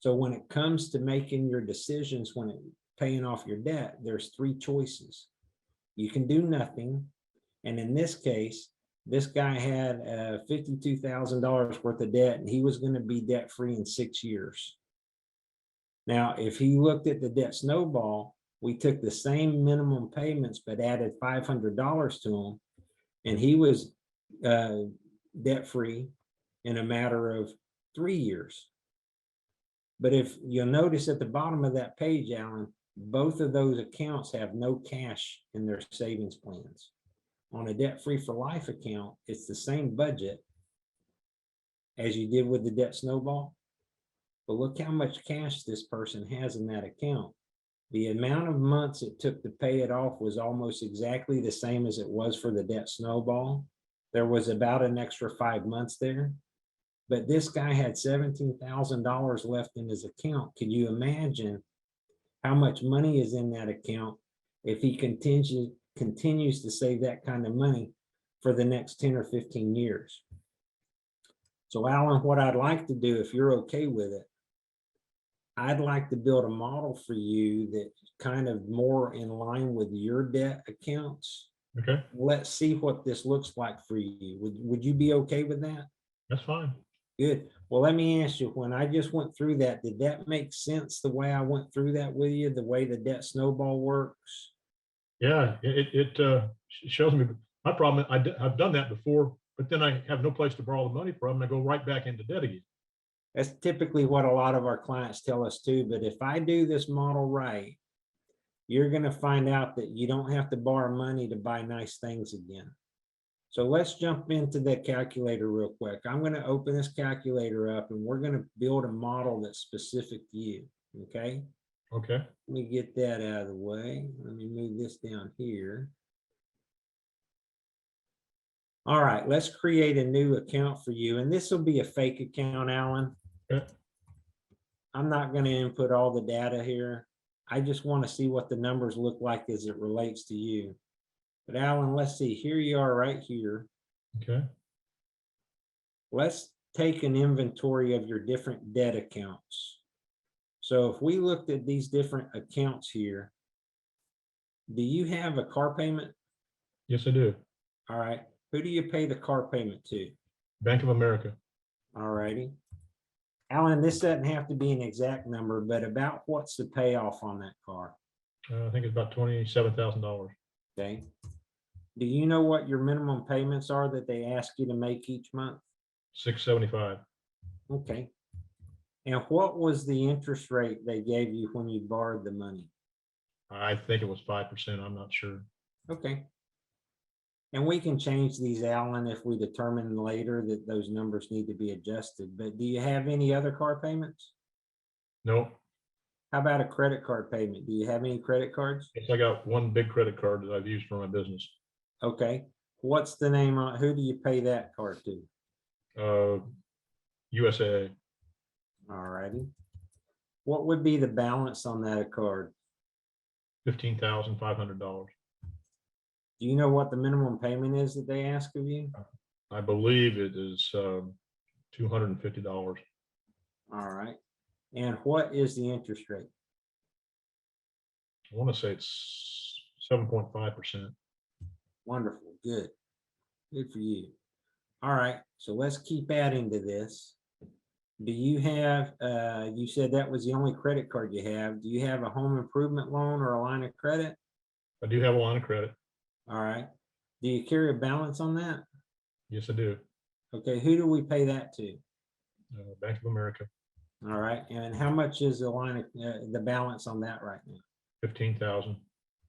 So when it comes to making your decisions, when paying off your debt, there's three choices. You can do nothing. And in this case, this guy had $52,000 worth of debt and he was going to be debt free in 6 years. Now, if he looked at the debt snowball, we took the same minimum payments, but added $500 to him, and he was debt free in a matter of 3 years. But if you'll notice at the bottom of that page, Alan, both of those accounts have no cash in their savings plans. On a debt-free for life account, it's the same budget as you did with the debt snowball. But look how much cash this person has in that account. The amount of months it took to pay it off was almost exactly the same as it was for the debt snowball. There was about an extra 5 months there. But this guy had $17,000 left in his account. Can you imagine how much money is in that account if he continues to save that kind of money for the next 10 or 15 years? So Alan, what I'd like to do, if you're okay with it, I'd like to build a model for you that's kind of more in line with your debt accounts. Okay, Let's see what this looks like for you. Would you be okay with that? that's fine. Good. Well, let me ask you, when I just went through that, did that make sense the way I went through that with you, the way the debt snowball works? Yeah, it shows me my problem. I've done that before, but then I have no place to borrow the money from, and I go right back into debt again. That's typically what a lot of our clients tell us too. But if I do this model right, you're going to find out that you don't have to borrow money to buy nice things again. So let's jump into that calculator real quick. I'm going to open this calculator up and we're going to build a model that's specific to you. Okay. Okay, Let me get that out of the way. Let me move this down here. All right, let's create a new account for you, and this will be a fake account, Alan. Okay. I'm not going to input all the data here. I just want to see what the numbers look like as it relates to you. But Alan, let's see, here you are right here. okay. Let's take an inventory of your different debt accounts. So if we looked at these different accounts here, do you have a car payment? Yes, I do. All right. Who do you pay the car payment to? Bank of America. All righty. Alan, this doesn't have to be an exact number, but about what's the payoff on that car? I think it's about $27,000. Okay. Do you know what your minimum payments are that they ask you to make each month? $675. Okay. And what was the interest rate they gave you when you borrowed the money? I think it was 5%. I'm not sure. Okay. And we can change these, Alan, if we determine later that those numbers need to be adjusted. But do you have any other car payments? No, How about a credit card payment? Do you have any credit cards? yes, I got one big credit card that I've used for my business. Okay. What's the name on, who do you pay that card to? USA. All righty. What would be the balance on that card? $15,500. Do you know what the minimum payment is that they ask of you? I believe it is $250. All right. And what is the interest rate? I want to say it's 7.5%. Wonderful. Good. Good for you. All right. So let's keep adding to this. Do you have, you said that was the only credit card you have. Do you have a home improvement loan or a line of credit? I do have a line of credit. All right. Do you carry a balance on that? Yes, I do. Okay. Who do we pay that to? Bank of America, All right. And how much is the line of, the balance on that right now? 15,000.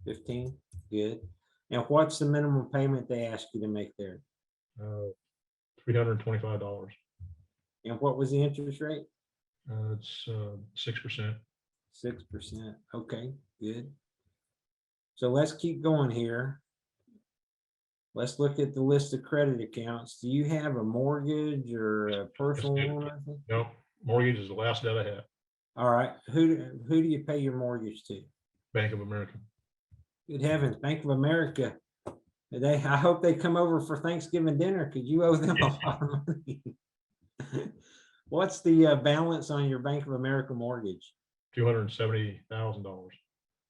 15. Good. And what's the minimum payment they ask you to make there? $325. And what was the interest rate? It's 6%. 6%. Okay, good. So let's keep going here. Let's look at the list of credit accounts. Do you have a mortgage or a personal Yes, I do. loan or anything? No, mortgage is the last debt I have. All right. Who do you pay your mortgage to? Bank of America. Good heavens, Bank of America. I hope they come over for Thanksgiving dinner because you owe them a lot of money. What's the balance on your Bank of America mortgage? $270,000.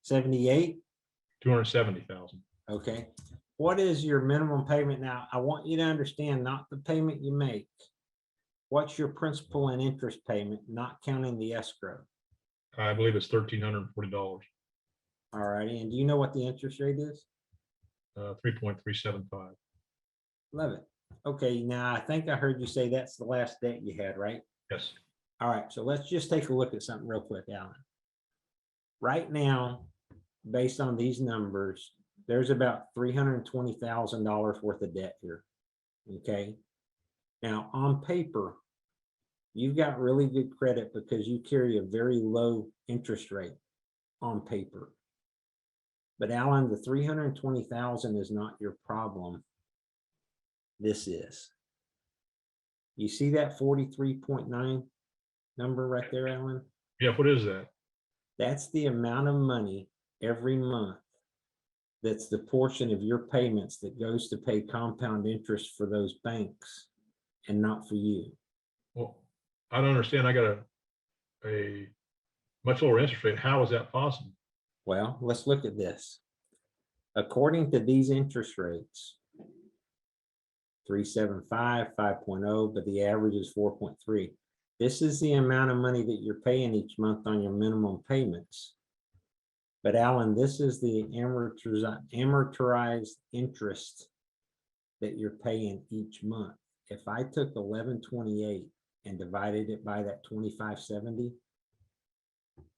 78? 270,000. Okay. What is your minimum payment now? I want you to understand not the payment you make. What's your principal and interest payment, not counting the escrow? I believe it's $1,340. All righty. And do you know what the interest rate is? 3.375. Love it. Okay. Now I think I heard you say that's the last debt you had, right? Yes. All right. So let's just take a look at something real quick, Alan. Right now, based on these numbers, there's about $320,000 worth of debt here. Okay. Now on paper, you've got really good credit because you carry a very low interest rate on paper. But Alan, the 320,000 is not your problem. This is. You see that 43.9 number right there, Alan? Yeah, what is that? That's the amount of money every month. That's the portion of your payments that goes to pay compound interest for those banks and not for you. Well, I don't understand. I got a much lower interest rate. How is that possible? Well, let's look at this. According to these interest rates, 3.75, 5.0, but the average is 4.3. This is the amount of money that you're paying each month on your minimum payments. But Alan, this is the amortized interest that you're paying each month. If I took 1128 and divided it by that 2570,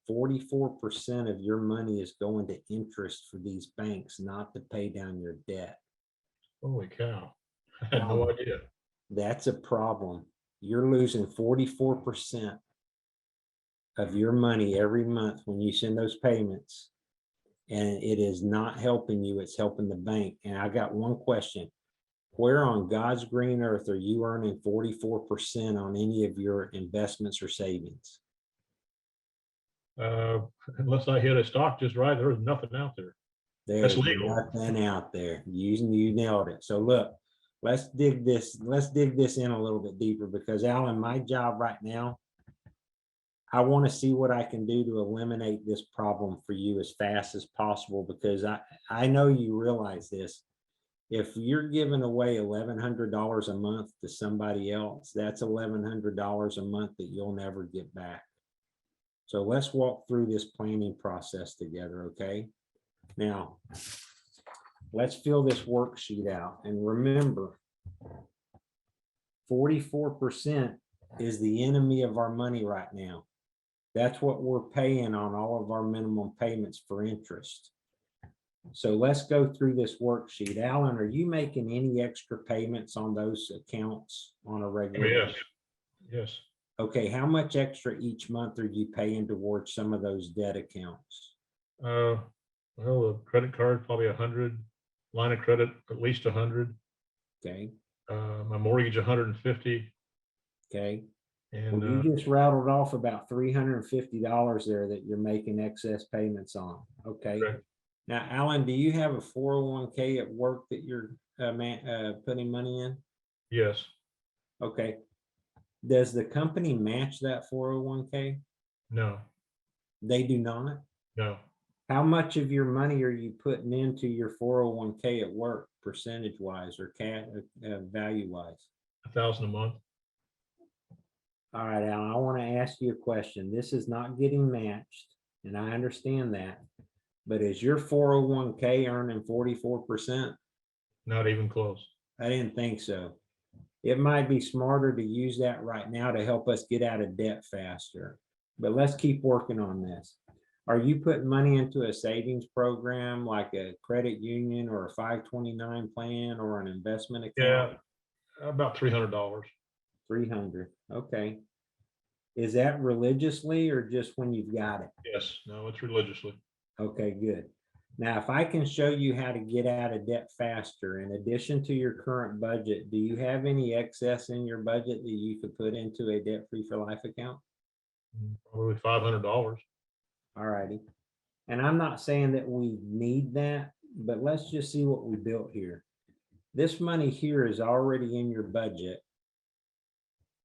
44% of your money is going to interest for these banks, not to pay down your debt. Holy cow. I had no idea. That's a problem. You're losing 44% of your money every month when you send those payments. And it is not helping you, it's helping the bank. And I got one question. Where on God's green earth are you earning 44% on any of your investments or savings? Unless I hit a stock just right, there's nothing out there. There's legal. nothing out there. You nailed it. So look, let's dig this in a little bit deeper, because Alan, my job right now, I want to see what I can do to eliminate this problem for you as fast as possible, because I know you realize this. If you're giving away $1,100 a month to somebody else, that's $1,100 a month that you'll never get back. So let's walk through this planning process together, okay? Now, let's fill this worksheet out. And remember, 44% is the enemy of our money right now. That's what we're paying on all of our minimum payments for interest. So let's go through this worksheet. Alan, are you making any extra payments on those accounts on a regular? Yes, yes. Okay, how much extra each month are you paying towards some of those debt accounts? Well, a credit card, probably 100, line of credit, at least 100, Okay, my mortgage, 150. okay. And Well, you just rattled off about $350 there that you're making excess payments on. Okay. Correct. Now, Alan, do you have a 401k at work that you're putting money in? yes, Okay. Does the company match that 401k? no, They do not. no, How much of your money are you putting into your 401k at work, percentage wise or value wise? 1,000 a month. All right, Alan, I want to ask you a question. This is not getting matched, and I understand that. But is your 401k earning 44%? Not even close. I didn't think so. It might be smarter to use that right now to help us get out of debt faster. But let's keep working on this. Are you putting money into a savings program like a credit union or a 529 plan or an investment account? Yeah, about $300. 300. Okay. Is that religiously or just when you've got it? Yes, no, it's religiously. Okay, good. Now, if I can show you how to get out of debt faster, in addition to your current budget, do you have any excess in your budget that you could put into a debt-free for life account? Probably $500. All righty. And I'm not saying that we need that, but let's just see what we built here. This money here is already in your budget,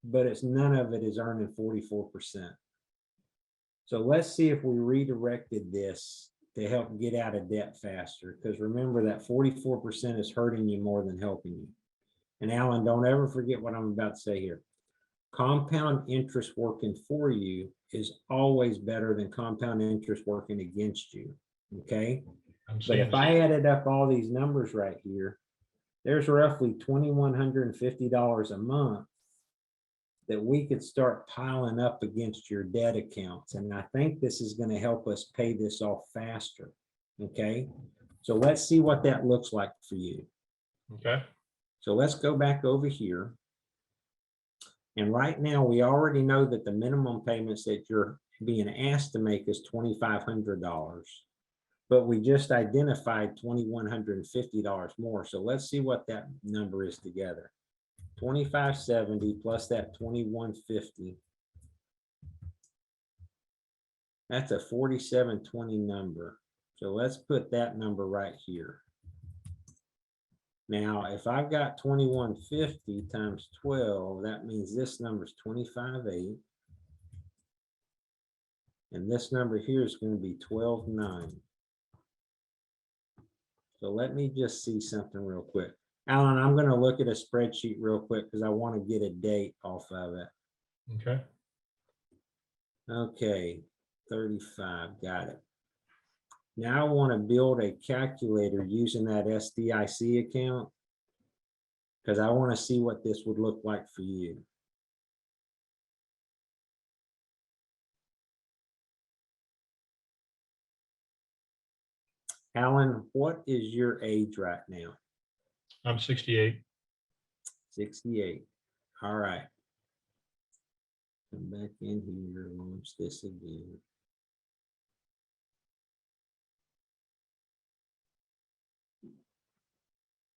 but none of it is earning 44%. So let's see if we redirected this to help get out of debt faster, because remember that 44% is hurting you more than helping you. And Alan, don't ever forget what I'm about to say here. Compound interest working for you is always better than compound interest working against you, okay? But if I added up all these numbers right here, there's roughly $2,150 a month that we could start piling up against your debt accounts. And I think this is going to help us pay this off faster. Okay. So let's see what that looks like for you. Okay. So let's go back over here. And right now we already know that the minimum payments that you're being asked to make is $2,500. But we just identified $2,150 more. So let's see what that number is together. 2570 plus that 2150. That's a 4720 number. So let's put that number right here. Now, if I've got 2150 times 12, that means this number is 25.8. And this number here is going to be 12.9. So let me just see something real quick. Alan, I'm going to look at a spreadsheet real quick because I want to get a date off of it. Okay. Okay, 35, got it. Now I want to build a calculator using that SDIC account because I want to see what this would look like for you. Alan, what is your age right now? I'm 68. 68. All right. Come back in here, launch this again.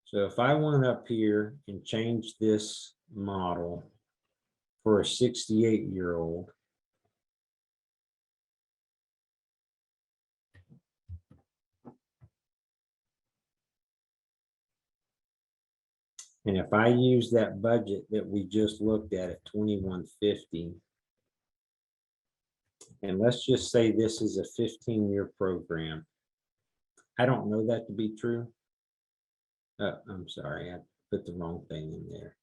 So if I went up here and changed this model for a 68-year-old, and if I use that budget that we just looked at 2150, and let's just say this is a 15-year program. I don't know that to be true. I'm sorry, I put the wrong thing in there.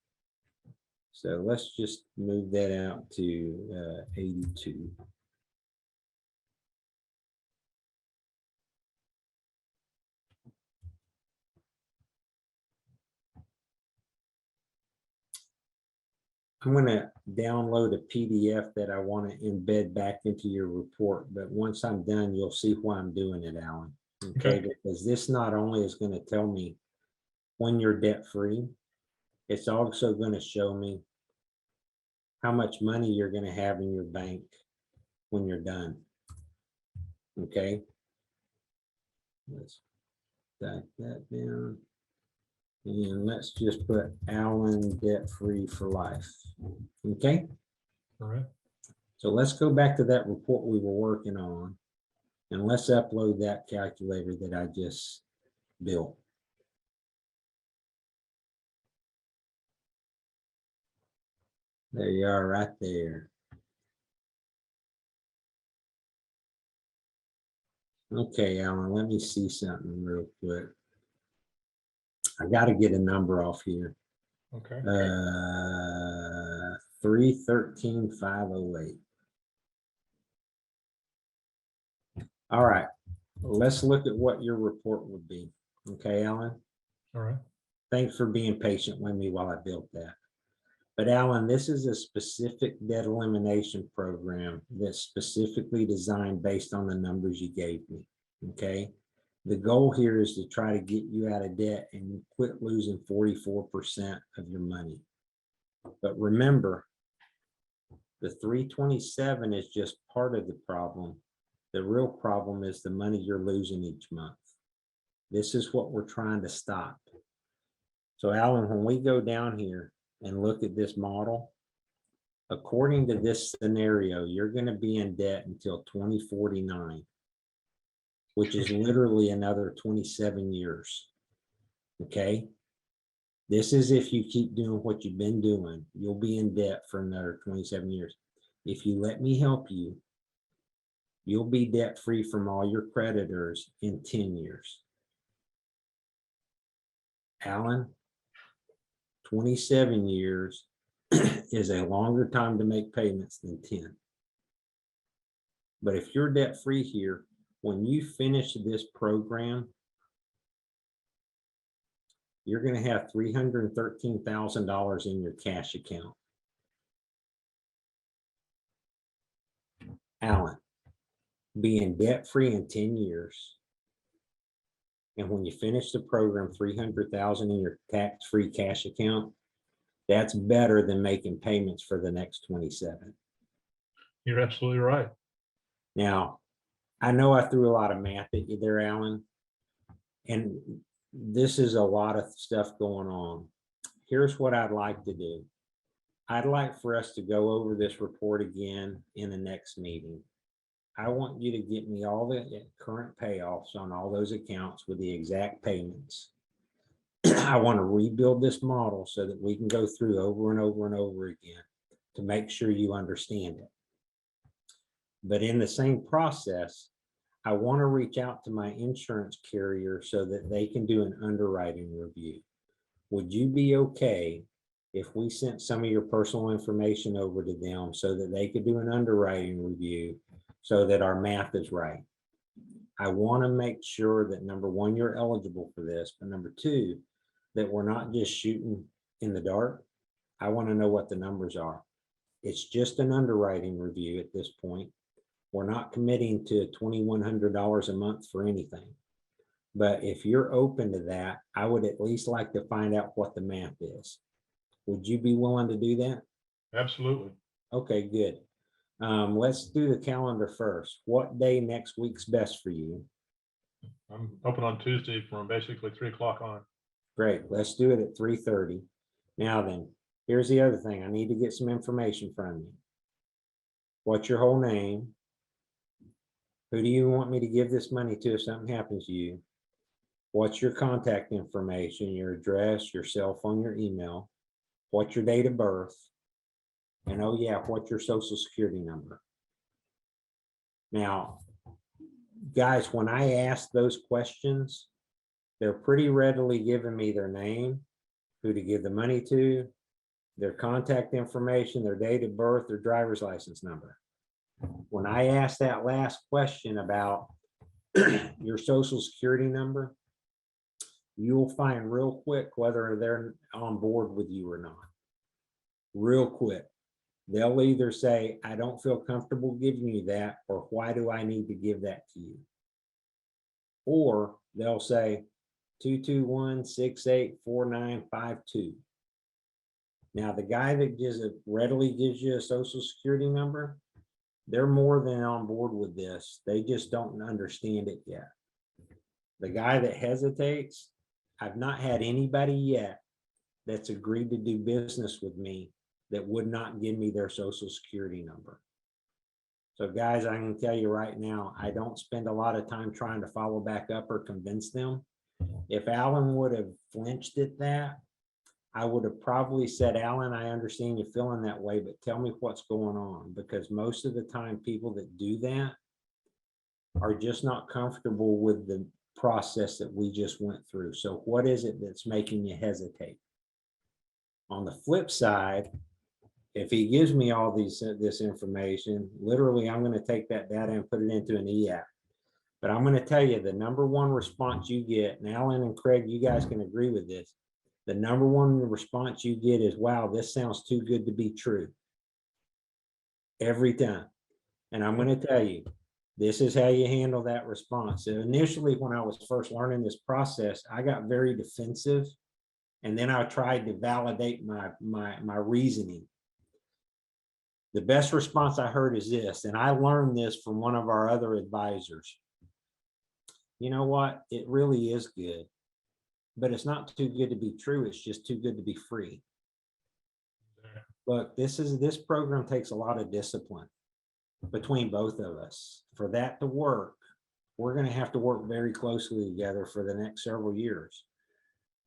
So let's just move that out to 82. I'm going to download a PDF that I want to embed back into your report, but once I'm done, you'll see why I'm doing it, Alan. Okay, because this not only is going to tell me when you're debt free, it's also going to show me how much money you're going to have in your bank when you're done. Okay. Let's type that down. And let's just put Alan debt free for life. Okay. All right. So let's go back to that report we were working on and let's upload that calculator that I just built. There you are right there. Okay, Alan, let me see something real quick. I got to get a number off here. Okay. 313,508. All right, let's look at what your report would be. Okay, Alan? All right. Thanks for being patient with me while I built that. But Alan, this is a specific debt elimination program that's specifically designed based on the numbers you gave me, okay? The goal here is to try to get you out of debt and quit losing 44% of your money. But remember, the 327 is just part of the problem. The real problem is the money you're losing each month. This is what we're trying to stop. So Alan, when we go down here and look at this model, according to this scenario, you're going to be in debt until 2049, which is literally another 27 years. Okay. This is if you keep doing what you've been doing, you'll be in debt for another 27 years. If you let me help you, you'll be debt free from all your creditors in 10 years. Alan, 27 years is a longer time to make payments than 10. But if you're debt free here, when you finish this program, you're going to have $313,000 in your cash account. Alan, being debt free in 10 years. And when you finish the program, 300,000 in your tax-free cash account, that's better than making payments for the next 27. You're absolutely right. Now, I know I threw a lot of math at you there, Alan, and this is a lot of stuff going on. Here's what I'd like to do. I'd like for us to go over this report again in the next meeting. I want you to get me all the current payoffs on all those accounts with the exact payments. I want to rebuild this model so that we can go through over and over and over again to make sure you understand it. But in the same process, I want to reach out to my insurance carrier so that they can do an underwriting review. Would you be okay if we sent some of your personal information over to them so that they could do an underwriting review so that our math is right? I want to make sure that number one, you're eligible for this, but number two, that we're not just shooting in the dark. I want to know what the numbers are. It's just an underwriting review at this point. We're not committing to $2,100 a month for anything. But if you're open to that, I would at least like to find out what the math is. Would you be willing to do that? Absolutely. Okay, good. Let's do the calendar first. What day next week's best for you? I'm open on Tuesday from basically 3 o'clock on. Great, let's do it at 3:30. Now then, here's the other thing. I need to get some information from you. What's your whole name? Who do you want me to give this money to if something happens to you? What's your contact information, your address, your cell phone, your email? What's your date of birth? And oh yeah, what's your social security number? Now, guys, when I ask those questions, they're pretty readily giving me their name, who to give the money to, their contact information, their date of birth, their driver's license number. When I ask that last question about your social security number, you'll find real quick whether they're on board with you or not. Real quick. They'll either say, I don't feel comfortable giving you that, or why do I need to give that to you? Or they'll say 221-684952. Now, the guy that readily gives you a social security number, they're more than on board with this. They just don't understand it yet. The guy that hesitates, I've not had anybody yet that's agreed to do business with me that would not give me their social security number. So guys, I can tell you right now, I don't spend a lot of time trying to follow back up or convince them. If Alan would have flinched at that, I would have probably said, Alan, I understand you feeling that way, but tell me what's going on. Because most of the time, people that do that are just not comfortable with the process that we just went through. So what is it that's making you hesitate? On the flip side, if he gives me all this information, literally, I'm going to take that data and put it into an e-app. But I'm going to tell you the number one response you get, and Alan and Craig, you guys can agree with this. The number one response you get is, wow, this sounds too good to be true. Every time. And I'm going to tell you, this is how you handle that response. So initially, when I was first learning this process, I got very defensive. And then I tried to validate my reasoning. The best response I heard is this, and I learned this from one of our other advisors. You know what? It really is good, but it's not too good to be true. It's just too good to be free. Look, this program takes a lot of discipline between both of us. For that to work, we're going to have to work very closely together for the next several years.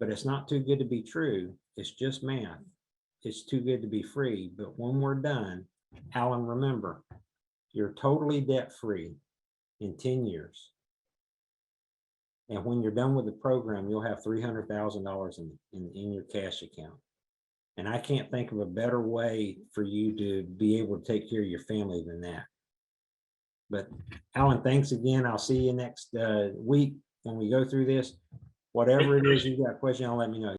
But it's not too good to be true. It's just math. It's too good to be free. But when we're done, Alan, remember, you're totally debt-free in 10 years. And when you're done with the program, you'll have $300,000 in your cash account. And I can't think of a better way for you to be able to take care of your family than that. But Alan, thanks again. I'll see you next week when we go through this. Whatever it is you got a question, I'll let me know.